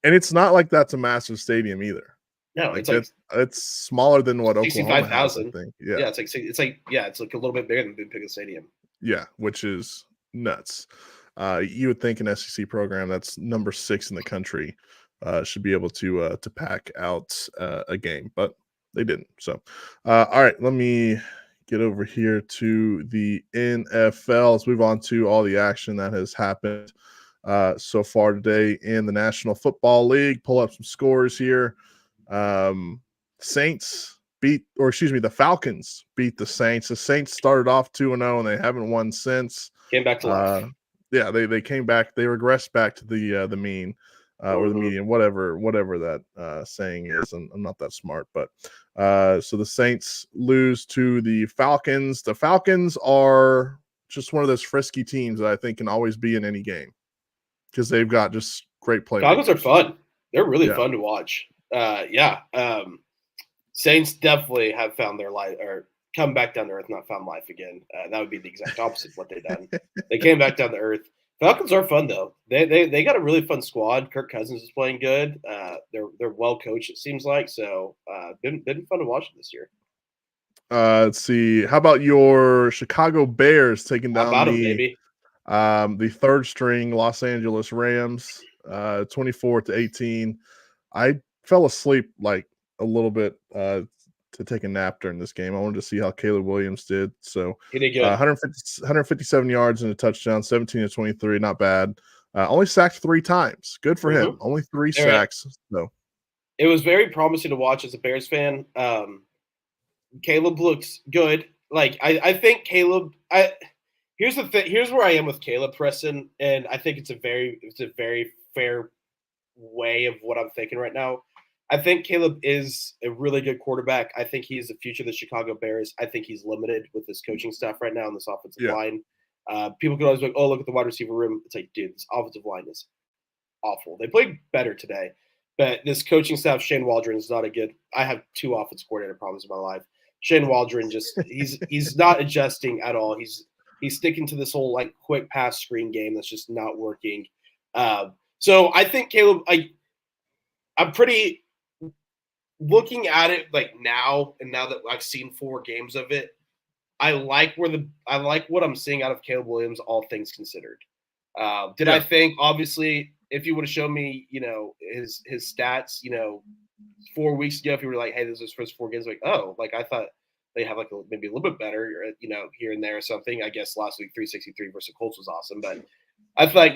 And it's not like that's a massive stadium either. No, like it's smaller than what Oklahoma has, I think. Yeah, it's like a little bit bigger than Big Pickens Stadium. Yeah, which is nuts. You would think an SEC program that's number 6 in the country should be able to pack out a game, but they didn't. So, all right, let me get over here to the NFL. Let's move on to all the action that has happened so far today in the National Football League. Pull up some scores here. The Falcons beat the Saints. The Saints started off 2-0 and they haven't won since. Came back to life. Yeah, they came back. They regressed back to the mean or the median, whatever that saying is. I'm not that smart, but so the Saints lose to the Falcons. The Falcons are just one of those frisky teams that I think can always be in any game because they've got just great players. Falcons are fun. They're really fun to watch. Saints definitely have found their life or come back down to earth, not found life again. That would be the exact opposite of what they've done. They came back down to earth. Falcons are fun though. They got a really fun squad. Kirk Cousins is playing good. They're well coached, it seems like. So been fun to watch this year. Let's see. How about your Chicago Bears taking down the third string Los Angeles Rams, 24-18. I fell asleep like a little bit to take a nap during this game. I wanted to see how Caleb Williams did. So he did good. 157 yards and a touchdown, 17-23, not bad. Only sacked 3 times. Good for him. Only 3 sacks. So it was very promising to watch as a Bears fan. Caleb looks good. Like I think Caleb. Here's the thing. Here's where I am with Caleb, Preston, and I think it's a very fair way of what I'm thinking right now. I think Caleb is a really good quarterback. I think he's the future of the Chicago Bears. I think he's limited with this coaching staff right now in this offensive line. People can always be like, oh, look at the wide receiver room. It's like, dude, this offensive line is awful. They played better today, but this coaching staff, Shane Waldron, is not a good – I have 2 offensive coordinator problems in my life. Shane Waldron just – he's not adjusting at all. He's sticking to this whole, like, quick pass screen game that's just not working. So I think Caleb – I'm pretty – looking at it like now, and now that I've seen 4 games of it, I like what I'm seeing out of Caleb Williams, all things considered. Did Yeah. I think, obviously, if you would have shown me, his stats, 4 weeks ago, if you were like, hey, this is his first 4 games, like, oh, like I thought they have like maybe a little bit better, here and there or something. I guess last week 363 versus Colts was awesome, but I thought,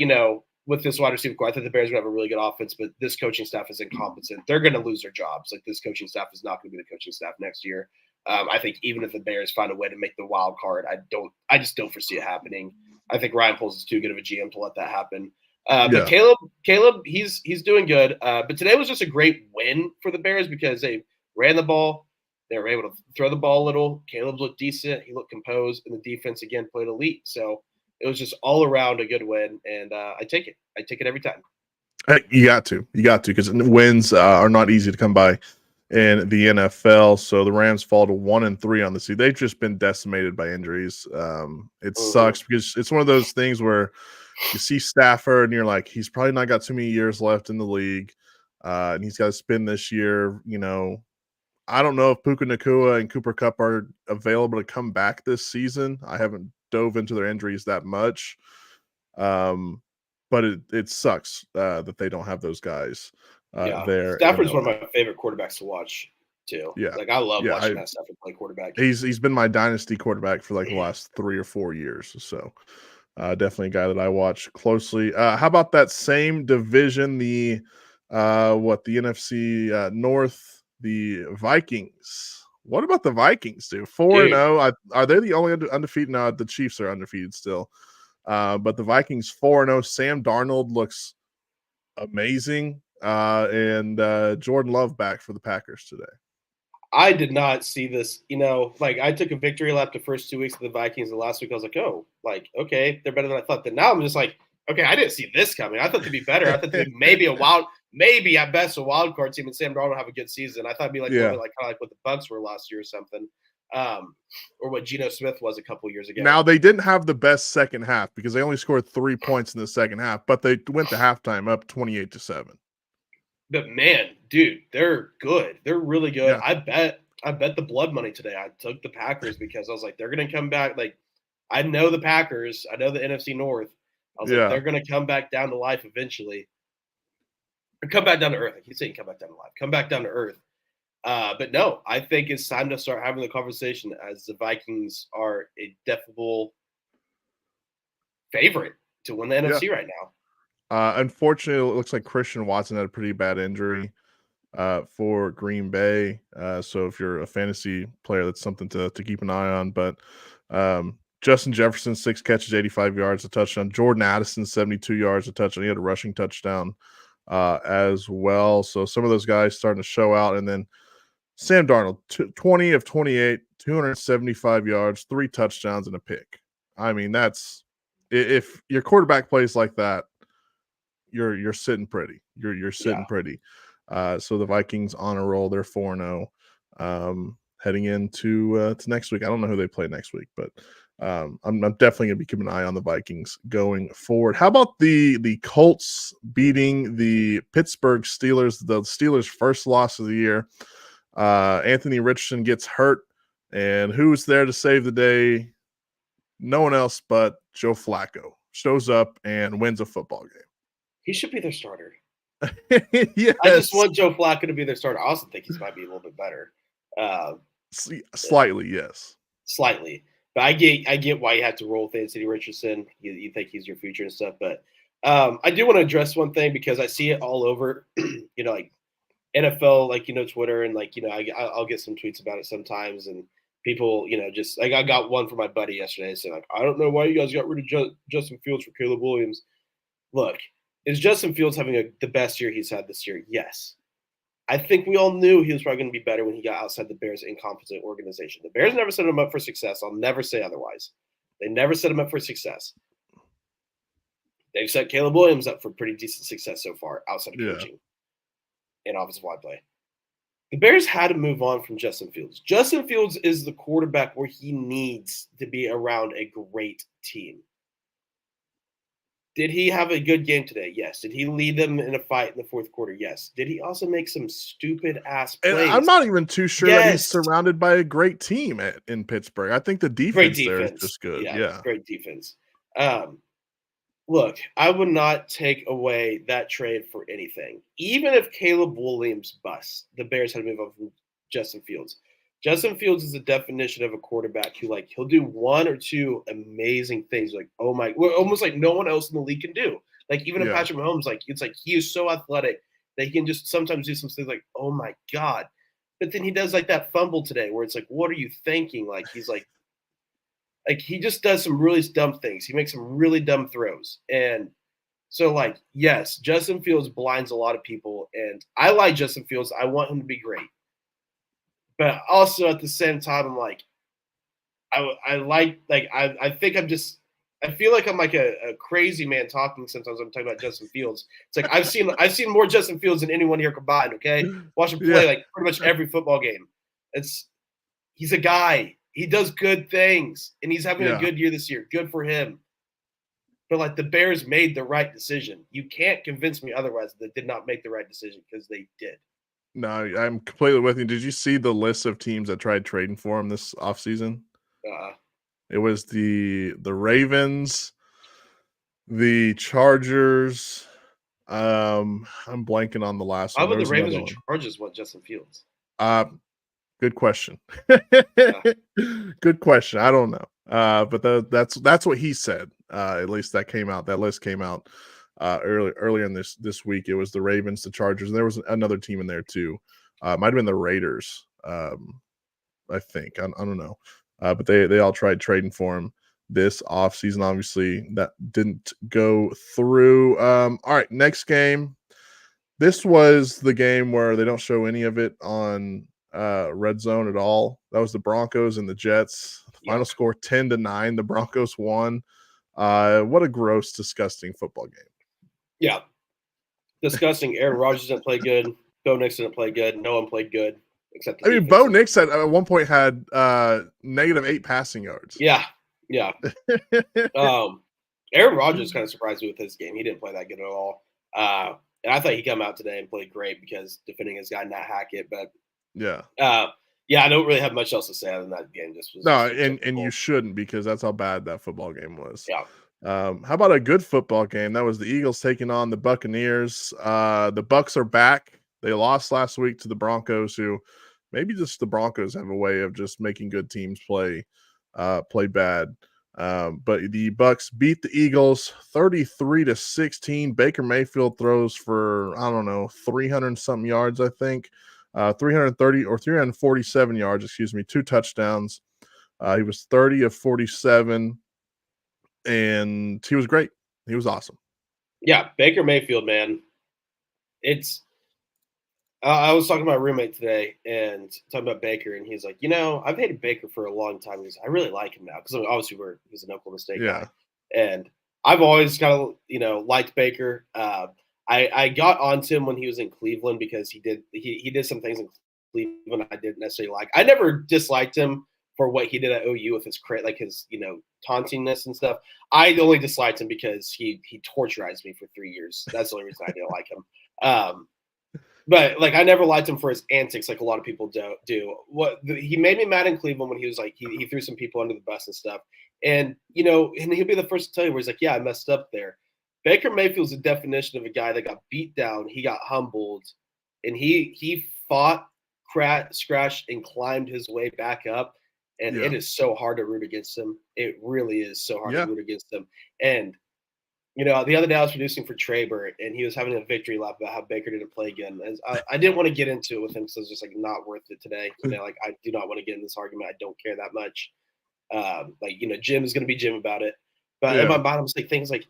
with this wide receiver core, I thought the Bears would have a really good offense, but this coaching staff is incompetent. They're going to lose their jobs. Like, this coaching staff is not going to be the coaching staff next year. I think even if the Bears find a way to make the wild card, I just don't foresee it happening. I think Ryan Poles is too good of a GM to let that happen. But Caleb, he's doing good. But today was just a great win for the Bears because they ran the ball. They were able to throw the ball a little. Caleb looked decent. He looked composed, and the defense again played elite. So it was just all around a good win, and I take it. I take it every time. You got to, because wins are not easy to come by in the NFL. So the Rams fall to 1-3 on the season. They've just been decimated by injuries. It sucks because it's one of those things where you see Stafford and you're like, he's probably not got too many years left in the league, and he's got to spend this year. I don't know if Puka Nacua and Cooper Kupp are available to come back this season. I haven't dove into their injuries that much. But it sucks that they don't have those guys there. Stafford's one of my favorite quarterbacks to watch too. Yeah, like I love watching Matt Stafford play quarterback. He's been my dynasty quarterback for like the last 3 or 4 years. So definitely a guy that I watch closely. How about that same division? The NFC North, the Vikings. What about the Vikings, dude? 4-0. Are they the only undefeated? No, the Chiefs are undefeated still. But the Vikings 4-0. Sam Darnold looks amazing. And Jordan Love back for the Packers today. I did not see this, I took a victory lap the first 2 weeks of the Vikings, and last week I was like, oh, okay, they're better than I thought. Then now I'm just like, okay, I didn't see this coming. I thought they'd be better. I thought they'd be maybe at best a wild card team, and Sam Darnold would have a good season. I thought it'd be kind of like what the Bucs were last year or something. Or what Geno Smith was a couple years ago. Now, they didn't have the best second half because they only scored 3 points in the second half, but they went to halftime up 28-7. But man, dude, they're good. They're really good. Yeah. I bet the blood money today. I took the Packers because I was like, they're going to come back. Like, I know the Packers. I know the NFC North. I was like, they're going to come back down to life eventually. Or come back down to earth. I keep saying come back down to life. Come back down to earth. But no, I think it's time to start having the conversation as the Vikings are a definite favorite to win the NFC right now. Unfortunately, it looks like Christian Watson had a pretty bad injury for Green Bay. So if you're a fantasy player, that's something to keep an eye on. But Justin Jefferson, 6 catches, 85 yards, a touchdown. Jordan Addison, 72 yards, a touchdown. He had a rushing touchdown as well. So some of those guys starting to show out. And then Sam Darnold, 20 of 28, 275 yards, 3 touchdowns, and a pick. I mean, that's if your quarterback plays like that, you're sitting pretty. You're sitting pretty. So the Vikings on a roll. They're 4-0 heading into to next week. I don't know who they play next week, but I'm definitely going to be keeping an eye on the Vikings going forward. How about the Colts beating the Pittsburgh Steelers? The Steelers' first loss of the year. Anthony Richardson gets hurt, and who's there to save the day? No one else but Joe Flacco shows up and wins a football game. He should be their starter. Yes. I just want Joe Flacco to be their starter. I also think he might be a little bit better. Slightly, yes. Slightly. But I get why you have to roll with Anthony Richardson. You think he's your future and stuff. But I do want to address one thing because I see it all over, like NFL, Twitter, and I'll get some tweets about it sometimes. And people, just like I got one from my buddy yesterday saying, like, I don't know why you guys got rid of Justin Fields for Caleb Williams. Look, is Justin Fields having the best year he's had this year? Yes. I think we all knew he was probably going to be better when he got outside the Bears' incompetent organization. The Bears never set him up for success. I'll never say otherwise. They never set him up for success. They've set Caleb Williams up for pretty decent success so far outside of coaching and offensive line play. The Bears had to move on from Justin Fields. Justin Fields is the quarterback where he needs to be around a great team. Did he have a good game today? Yes. Did he lead them in a fight in the fourth quarter? Yes. Did he also make some stupid ass And I'm plays? not even too sure that he's Yes. surrounded by a great team in Pittsburgh. I think the Great defense there is defense. just good. Yeah, Yeah. great defense. Um, Look, I would not take away that trade for anything. Even if Caleb Williams busts, the Bears had to move on from Justin Fields. Justin Fields is the definition of a quarterback who, like, he'll do one or two amazing things, like, oh my, almost like no one else in the league can do. Like, even if Yeah. Patrick Mahomes, like, it's like he is so athletic that he can just sometimes do some things like, oh my God. But then he does like that fumble today where it's like, what are you thinking? Like, he's like he just does some really dumb things. He makes some really dumb throws. And so, like, yes, Justin Fields blinds a lot of people. And I like Justin Fields. I want him to be great. But also at the same time, I'm like, I think I feel like I'm like a crazy man talking sometimes when I'm talking about Justin Fields. It's like I've seen more Justin Fields than anyone here combined, okay? Watch him Yeah. play like pretty much every football game. He's a guy. He does good things, and he's having a Yeah. good year this year. Good for him. But like the Bears made the right decision. You can't convince me otherwise that they did not make the right decision because they did. No, I'm completely with you. Did you see the list of teams that tried trading for him this offseason? Uh, It was the Ravens, the Chargers. I'm blanking on the last why one. There would the was Ravens another or one. Chargers want Justin Fields? Uh, Good question. Yeah. Good question. I don't know. But that's what he said. At least that came out. That list came out earlier in this week. It was the Ravens, the Chargers, and there was another team in there too. Might have been the Raiders. I think. I don't know. But they all tried trading for him this offseason. Obviously, that didn't go through. All right, next game. This was the game where they don't show any of it on red zone at all. That was the Broncos and the Jets. The final score 10-9. The Broncos won. What a gross, disgusting football game. Yeah. Disgusting. Aaron Rodgers didn't play good. Bo Nix didn't play good. No one played good except the I mean, Bo defense. Nix at one point had -8 passing yards. Yeah. Yeah. Aaron Rodgers kind of surprised me with his game. He didn't play that good at all. And I thought he'd come out today and play great because defending his guy Nat Hackett. But Yeah. yeah, I don't really have much else to say other than that game. Just was No, just and typical. you shouldn't, because that's how bad that football game was. Yeah. How about a good football game? That was the Eagles taking on the Buccaneers. The Bucs are back. They lost last week to the Broncos, who maybe just the Broncos have a way of just making good teams play bad. But the Bucs beat the Eagles 33-16. Baker Mayfield throws for, I don't know, 300 something yards, I think. 330 or 347 yards, excuse me, 2 touchdowns. He was 30 of 47, and he was great. He was awesome. Yeah, Baker Mayfield, man. It's I was talking to my roommate today and talking about Baker, and he's like, I've hated Baker for a long time. He's, I really like him now because obviously he's an Oklahoma State Yeah. guy, and I've always kind of liked Baker. I got onto him when he was in Cleveland because he did some things in Cleveland I didn't necessarily like. I never disliked him for what he did at OU with his his tauntingness and stuff. I only disliked him because he torturized me for 3 years. That's the only reason I didn't like him. But like I never liked him for his antics, like a lot of people do. He made me mad in Cleveland when he was like he threw some people under the bus and stuff, and and he'll be the first to tell you where he's like, yeah, I messed up there. Baker Mayfield's the definition of a guy that got beat down, he got humbled, and he fought, scratched, and climbed his way back up. And Yeah. it is so hard to root against him. It really is so hard to root against him. And the other day I was producing for Traber, and he was having a victory lap about how Baker didn't play again. And I didn't want to get into it with him, so it's just like not worth it today. Like I do not want to get in this argument. I don't care that much. Jim is going to be Jim about it. But in my mind, I'm just like things like,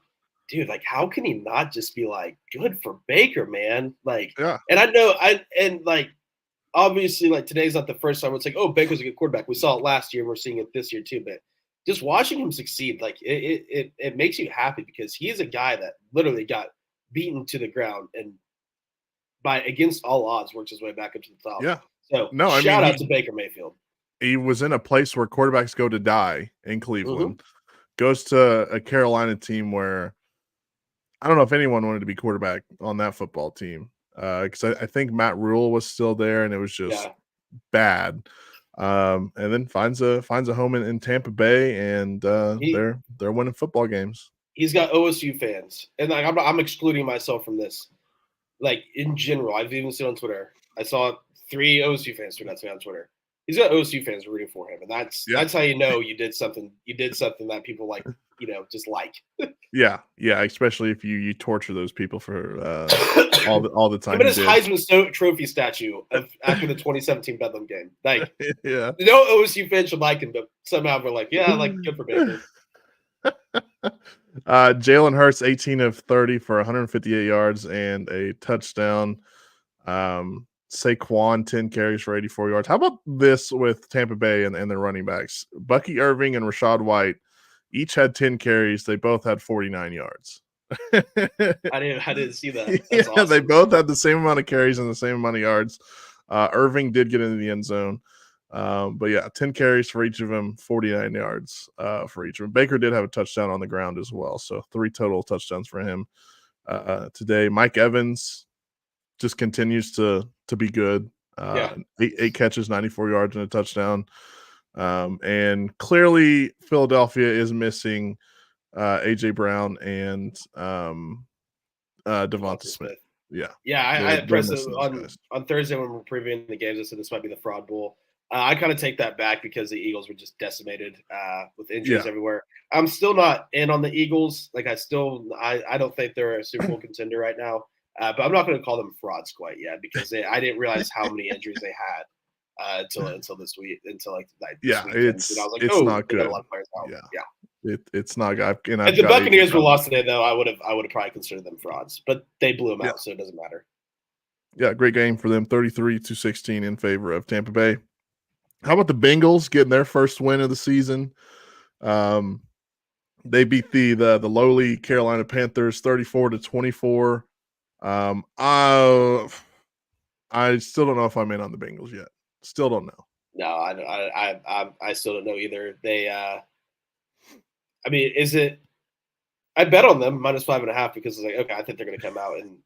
dude, like how can he not just be like, good for Baker, man? Like, and I know obviously like today's not the first time it's like, oh, Baker's a good quarterback. We saw it last year, and we're seeing it this year too. But just watching him succeed, like it makes you happy because he is a guy that literally got beaten to the ground and against all odds worked his way back up to the top. Yeah. So shout out to Baker Mayfield. He was in a place where quarterbacks go to die in Cleveland, goes to a Carolina team where I don't know if anyone wanted to be quarterback on that football team because I think Matt Rule was still there, and it was just bad. And then finds a home in Tampa Bay, and they're winning football games. He's got OSU fans, and like I'm excluding myself from this. Like in general, I've even seen on Twitter. I saw 3 OSU fans tweet at me on Twitter. He's got OSU fans rooting for him, and that's how you know you did something. You did something that people like, just like. Yeah, especially if you torture those people for all the time. But his Heisman Trophy statue after the 2017 Bedlam game, like, yeah, no OSU fans should like him, but somehow we're like, yeah, like good for Baker. Jalen Hurts, 18 of 30 for 158 yards and a touchdown. Saquon, 10 carries for 84 yards. How about this with Tampa Bay and their running backs? Bucky Irving and Rachaad White each had 10 carries. They both had 49 yards. I didn't see that. That's awesome. They both had the same amount of carries and the same amount of yards. Irving did get into the end zone. But yeah, 10 carries for each of them, 49 yards for each of them. Baker did have a touchdown on the ground as well. So 3 total touchdowns for him today. Mike Evans just continues to be good. 8 catches, 94 yards and a touchdown. And clearly Philadelphia is missing AJ Brown and Devonta Smith. I pressed on Thursday when we were previewing the games. I said this might be the fraud bowl. I kind of take that back because the Eagles were just decimated with injuries everywhere. I'm still not in on the Eagles. Like I don't think they're a Super Bowl contender right now. But I'm not going to call them frauds quite yet because I didn't realize how many injuries they had until this week. Until like this weekend. It's not good. A lot of players out. It's not good. If the Buccaneers were lost today, though, I would have probably considered them frauds. But they blew them out, so it doesn't matter. Yeah, great game for them. 33-16 in favor of Tampa Bay. How about the Bengals getting their first win of the season? They beat the lowly Carolina Panthers 34-24. I still don't know if I'm in on the Bengals yet. Still don't know. No, I still don't know either. They, I mean, is it? I bet on them -5.5 because it's like, okay, I think they're going to come out and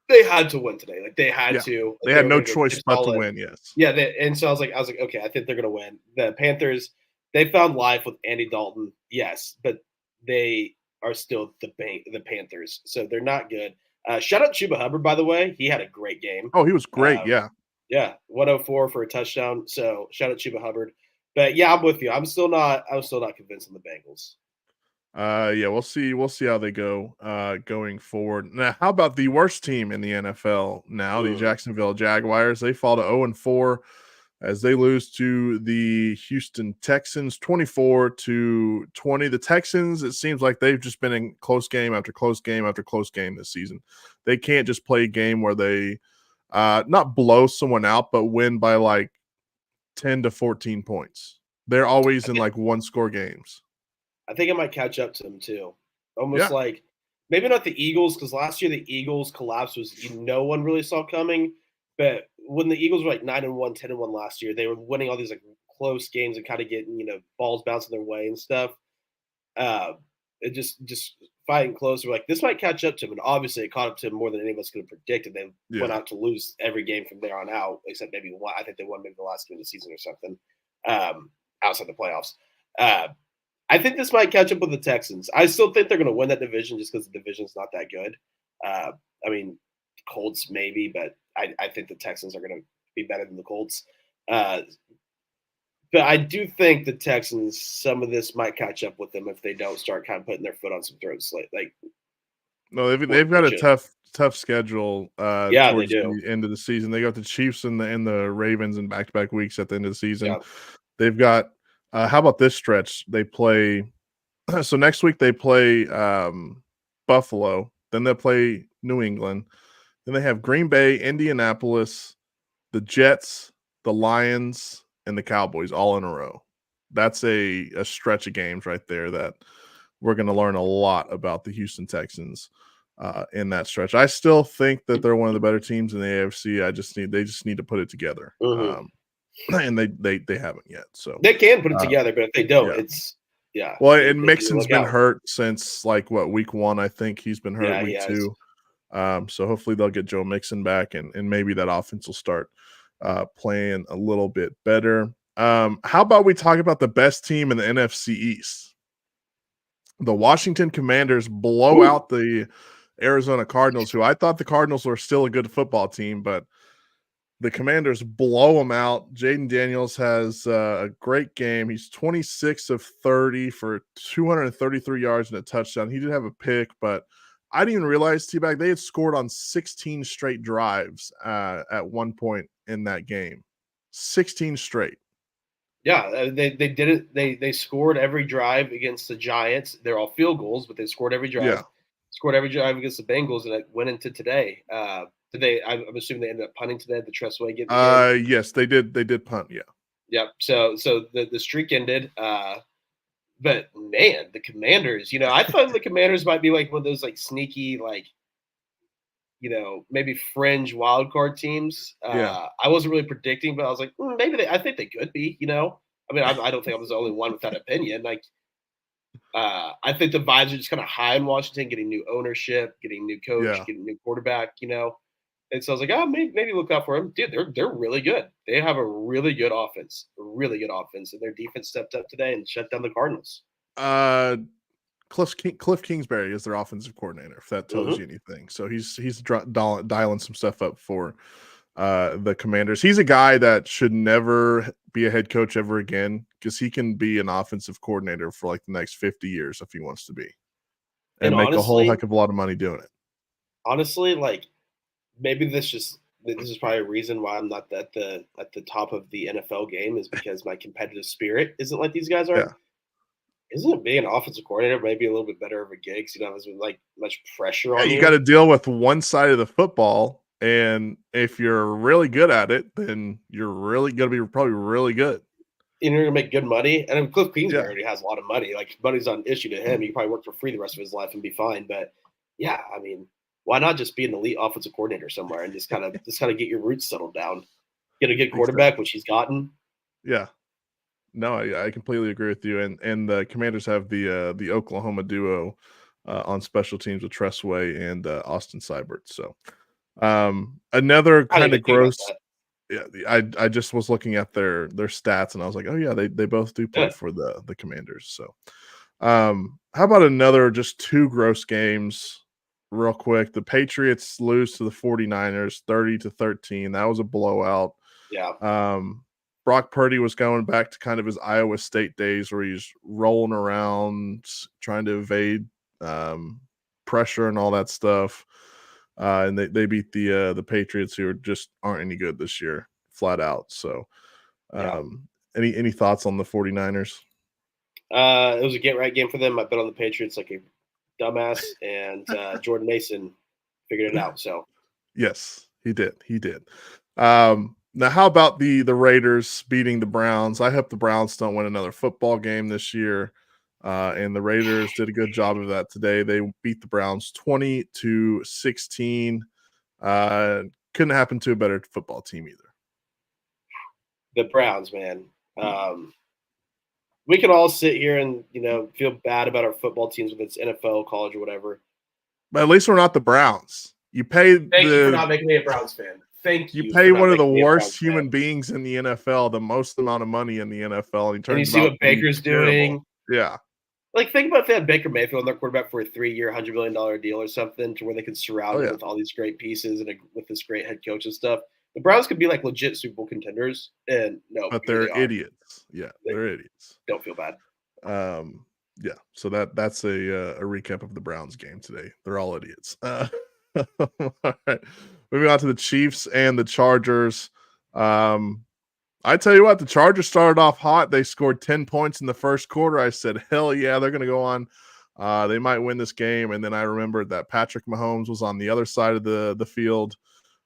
they had to win today. Like they had to. They had no choice but to win. Yes. Yeah, and so I was like, okay, I think they're going to win. The Panthers, they found life with Andy Dalton, yes, but they are still the Panthers, so they're not good. Shout out Chuba Hubbard, by the way. He had a great game. Oh, he was great. Yeah, 104 for a touchdown. So shout out Chuba Hubbard. But yeah, I'm with you. I'm still not convinced on the Bengals. We'll see how they go going forward. Now, how about the worst team in the NFL now, the Jacksonville Jaguars? They fall to 0-4 as they lose to the Houston Texans 24-20. The Texans, it seems like they've just been in close game after close game after close game this season. They can't just play a game where they not blow someone out, but win by like 10 to 14 points. They're always in like 1-score games. I think it might catch up to them too. Almost like maybe not the Eagles, because last year the Eagles collapse was no one really saw coming. But when the Eagles were like 9-1, 10-1 last year, they were winning all these like close games and kind of getting balls bouncing their way and stuff. It just fighting close. We're like, this might catch up to them, and obviously it caught up to them more than any of us could have predicted. They went out to lose every game from there on out, except maybe one. I think they won maybe the last game of the season or something outside the playoffs. I think this might catch up with the Texans. I still think they're going to win that division just because the division's not that good. I mean, Colts maybe, but I think the Texans are going to be better than the Colts. But I do think the Texans, some of this might catch up with them if they don't start kind of putting their foot on some throats. No, they've got a tough schedule. They towards do. The end of the season. They got the Chiefs and the Ravens in back-to-back weeks at the end of the season. Yeah. They've got. How about this stretch? They play. So next week they play Buffalo. Then they play New England. Then they have Green Bay, Indianapolis, the Jets, the Lions, and the Cowboys all in a row. That's a stretch of games right there that we're going to learn a lot about the Houston Texans in that stretch. I still think that they're one of the better teams in the AFC. They just need to put it together. Mm-hmm. And they haven't yet. So they can put it together, but if they don't, it's Yeah. Well, They and need to Mixon's look been out. hurt since week 1. I think he's been hurt Yeah, he week has. 2. So hopefully they'll get Joe Mixon back, and maybe that offense will start playing a little bit better. How about we talk about the best team in the NFC East? The Washington Commanders blow Woo! out the Arizona Cardinals, who I thought the Cardinals were still a good football team, but the Commanders blow them out. Jaden Daniels has a great game. He's 26 of 30 for 233 yards and a touchdown. He did have a pick, but I didn't even realize, T-Bag, they had scored on 16 straight drives at one point in that game. 16 straight. Yeah, they did it. They scored every drive against the Giants. They're all field goals, but they scored every drive. Yeah. Scored every drive against the Bengals, and it went into today. Did they? I'm assuming they ended up punting today. The Tressway getting the game. Yes, they did. They did punt. Yeah. Yep. So the streak ended. But man, the Commanders. I thought the Commanders might be like one of those like sneaky maybe fringe wild card teams. Yeah. I wasn't really predicting, but I was like, maybe I think they could be. I mean, I don't think I was the only one with that opinion. Like, I think the vibes are just kind of high in Washington, getting new ownership, getting new coach, Yeah. getting new quarterback. And so I was like, oh, maybe look out for them, dude. They're really good. They have a really good offense, and their defense stepped up today and shut down the Cardinals. Cliff Kingsbury is their offensive coordinator, if that tells you anything. So he's dialing some stuff up for the Commanders. He's a guy that should never be a head coach ever again, because he can be an offensive coordinator for like the next 50 years if he wants to be, and And make a whole honestly, heck of a lot of money doing it. like maybe this is probably a reason why I'm not at the top of the NFL game, is because my competitive spirit isn't like these guys are. Yeah. Isn't it being an offensive coordinator maybe a little bit better of a gig? Because there's like much pressure Yeah, on you you. got to deal with one side of the football, and if you're really good at it, then you're really going to be probably really good. And you're gonna make good money. And then Cliff Kingsbury Yeah. already has a lot of money. Like, money's not an issue to him. He can probably work for free the rest of his life and be fine. But yeah, I mean, why not just be an elite offensive coordinator somewhere and just kind of get your roots settled down, get a good quarterback, Exactly. which he's gotten. Yeah. No, I completely agree with you. And the Commanders have the Oklahoma duo on special teams with Tressway and Austin Seibert. So another I didn't kind of even think about gross. that. Yeah, I just was looking at their stats, and I was like, oh yeah, they both do play Yeah. for the Commanders. So how about another just two gross games real quick? The Patriots lose to the 49ers 30-13. That was a blowout. Yeah. Brock Purdy was going back to kind of his Iowa State days, where he's rolling around trying to evade pressure and all that stuff. And they beat the Patriots, who just aren't any good this year, flat out. So Yeah. any thoughts on the 49ers? It was a get right game for them. I bet on the Patriots like a dumbass, and Jordan Mason figured it out. So Yes, he did. He did. Now, how about the Raiders beating the Browns? I hope the Browns don't win another football game this year. And the Raiders did a good job of that today. They beat the Browns 20-16. Couldn't happen to a better football team either. the Browns, man. We can all sit here and feel bad about our football teams, whether it's NFL, college, or whatever. But at least we're not the Browns. You pay Thank you for not making me a Browns fan. Thank you. You pay for not one of the making me a worst Browns human fan. beings in the NFL the most amount of money in the NFL. He turns And you see out what to be Baker's terrible. doing. Yeah. Like, think about if they had Baker Mayfield on their quarterback for a 3-year, $100 million deal or something, to where they could surround him with all these great pieces and with this great head coach and stuff. The Browns could be like legit Super Bowl contenders, and no, But here they're they are. idiots. Yeah, they're idiots. Don't feel bad. Yeah. So that's a recap of the Browns game today. They're all idiots. All right. Moving on to the Chiefs and the Chargers. I tell you what, the Chargers started off hot. They scored 10 points in the first quarter. I said, hell yeah, they're going to go on. They might win this game. And then I remembered that Patrick Mahomes was on the other side of the field,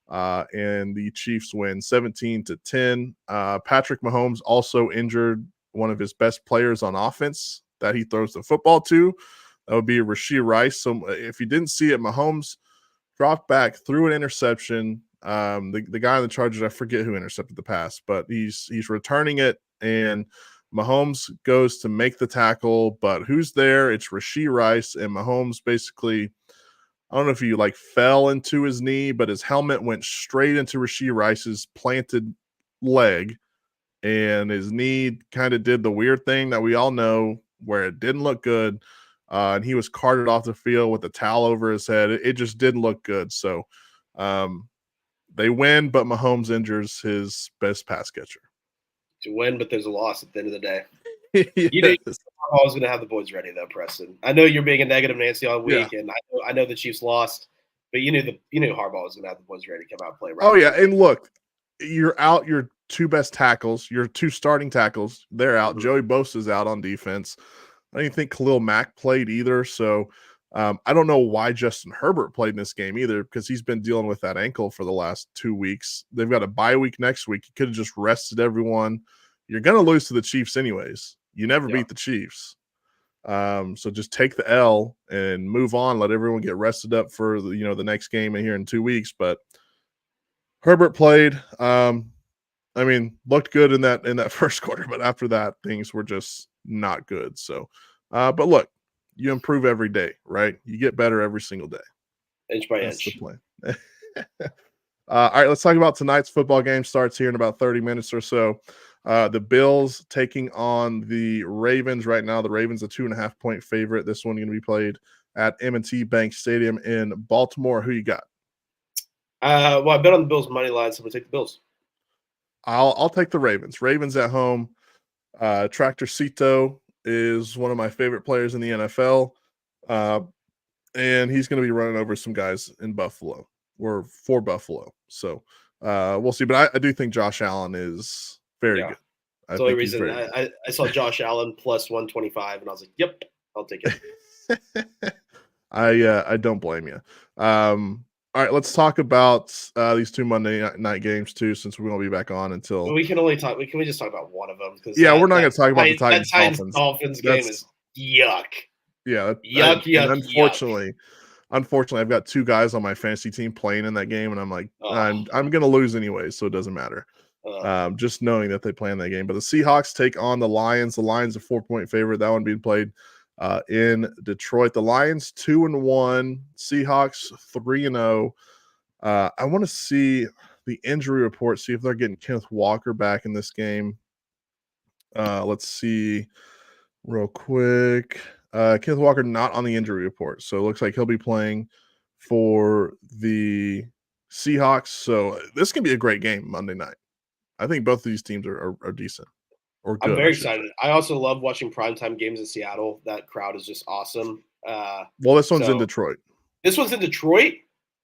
and the Chiefs win 17-10. Patrick Mahomes also injured one of his best players on offense that he throws the football to. That would be Rashee Rice. So if you didn't see it, Mahomes dropped back, threw an interception. The guy in the Chargers, I forget who intercepted the pass, but he's returning it, and Mahomes goes to make the tackle, but who's there? It's Rashee Rice, and Mahomes basically, I don't know if he like fell into his knee, but his helmet went straight into Rashee Rice's planted leg, and his knee kind of did the weird thing that we all know where it didn't look good. And he was carted off the field with a towel over his head. It just didn't look good. So they win, but Mahomes injures his best pass catcher. To win, but there's a loss at the end of the day. Yes. You know, I was going to have the boys ready though, Preston. I know you're being a negative Nancy all week, and I know the Chiefs lost, but you knew Harbaugh was going to have the boys ready to come out and play. Oh yeah, and look, you're out your two best tackles, your two starting tackles. They're out. Joey Bosa's out on defense. I don't even think Khalil Mack played either. So I don't know why Justin Herbert played in this game either, because he's been dealing with that ankle for the last 2 weeks. They've got a bye week next week. He could have just rested everyone. You're going to lose to the Chiefs anyways. You never beat the Chiefs. So just take the L and move on. Let everyone get rested up for the next game in here in 2 weeks. But Herbert played. Looked good in that first quarter, but after that, things were just not good. So, but look, you improve every day, right? You get better every single day. Inch by That's inch. the plan. All right, let's talk about tonight's football game. Starts here in about 30 minutes or so. The Bills taking on the Ravens right now. The Ravens a 2.5-point favorite. This one going to be played at M&T Bank Stadium in Baltimore. Who you got? Well, I bet on the Bills money line, so we'll take the Bills. I'll take the Ravens. Ravens at home. Tractorcito is one of my favorite players in the NFL, and he's going to be running over some guys in Buffalo or for Buffalo. So we'll see. But I do think Josh Allen is very good. That's the only reason I saw Josh Allen plus 125, and I was like, "Yep, I'll take it." I don't blame you. All right, let's talk about these two Monday night games too, since we won't be back on until. Well, we can only talk. Can we just talk about one of them? We're not going to talk about the Titans Dolphins game is yuck. Yeah, yuck. Unfortunately, I've got two guys on my fantasy team playing in that game, and I'm like, I'm going to lose anyway, so it doesn't matter. Just knowing that they play in that game. But the Seahawks take on the Lions. The Lions a 4-point favorite. That one being played in Detroit. The Lions 2-1, Seahawks 3-0. I want to see the injury report, see if they're getting Kenneth Walker back in this game. Let's see real quick. Kenneth Walker not on the injury report, so it looks like he'll be playing for the Seahawks. So this can be a great game Monday night. I think both of these teams are decent. Or good, I'm very excited. I also love watching primetime games in Seattle. That crowd is just awesome. Well, this one's in Detroit. This one's in Detroit?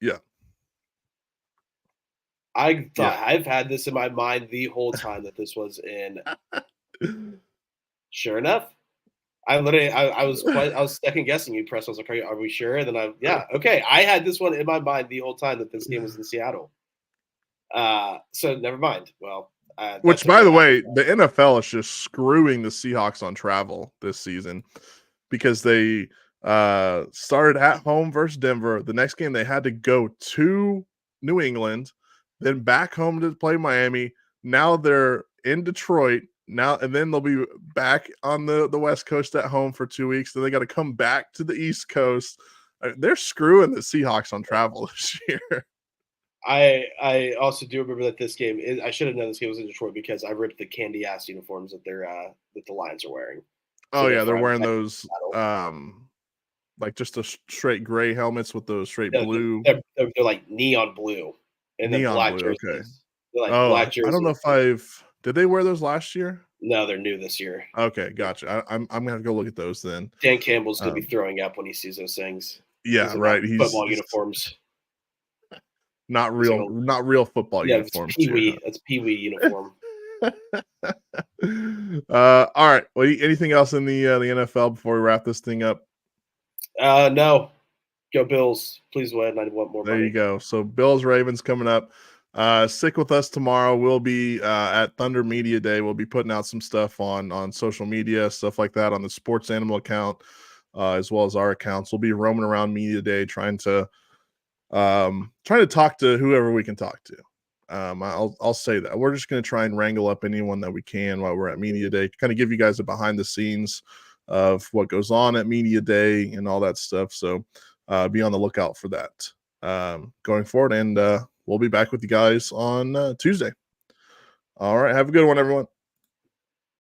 Yeah. I thought I've had this in my mind the whole time that this was in. Sure enough, I was second guessing you, Press. I was like, are we sure? And then okay. I had this one in my mind the whole time that this game was in Seattle. So never mind. Well, which, by the way, the NFL is just screwing the Seahawks on travel this season because they started at home versus Denver. The next game they had to go to New England, then back home to play Miami. Now they're in Detroit now, and then they'll be back on the West Coast at home for 2 weeks. Then they got to come back to the East Coast. They're screwing the Seahawks on travel this year. I also do remember that this game is. I should have known this game was in Detroit because I ripped the candy ass uniforms that that the Lions are wearing. So they're wearing those like just a straight gray helmets with those straight blue. They're like neon blue and then black jerseys. Okay. They're like black jerseys. I don't know if did they wear those last year? No, they're new this year. Okay, gotcha. I'm gonna have to go look at those then. Dan Campbell's gonna be throwing up when he sees those things. Yeah, right. He's football uniforms. Not real football uniforms. That's Pee-wee uniform. All right. Well, anything else in the NFL before we wrap this thing up? No. Go Bills. Please win. I want more money. There you go. So Bills Ravens coming up. Stick with us tomorrow. We'll be at Thunder Media Day. We'll be putting out some stuff on social media, stuff like that on the Sports Animal account, as well as our accounts. We'll be roaming around Media Day trying to talk to whoever we can talk to. I'll say that we're just going to try and wrangle up anyone that we can while we're at Media Day, kind of give you guys a behind the scenes of what goes on at Media Day and all that stuff. So be on the lookout for that going forward, and we'll be back with you guys on Tuesday. All right, have a good one, everyone.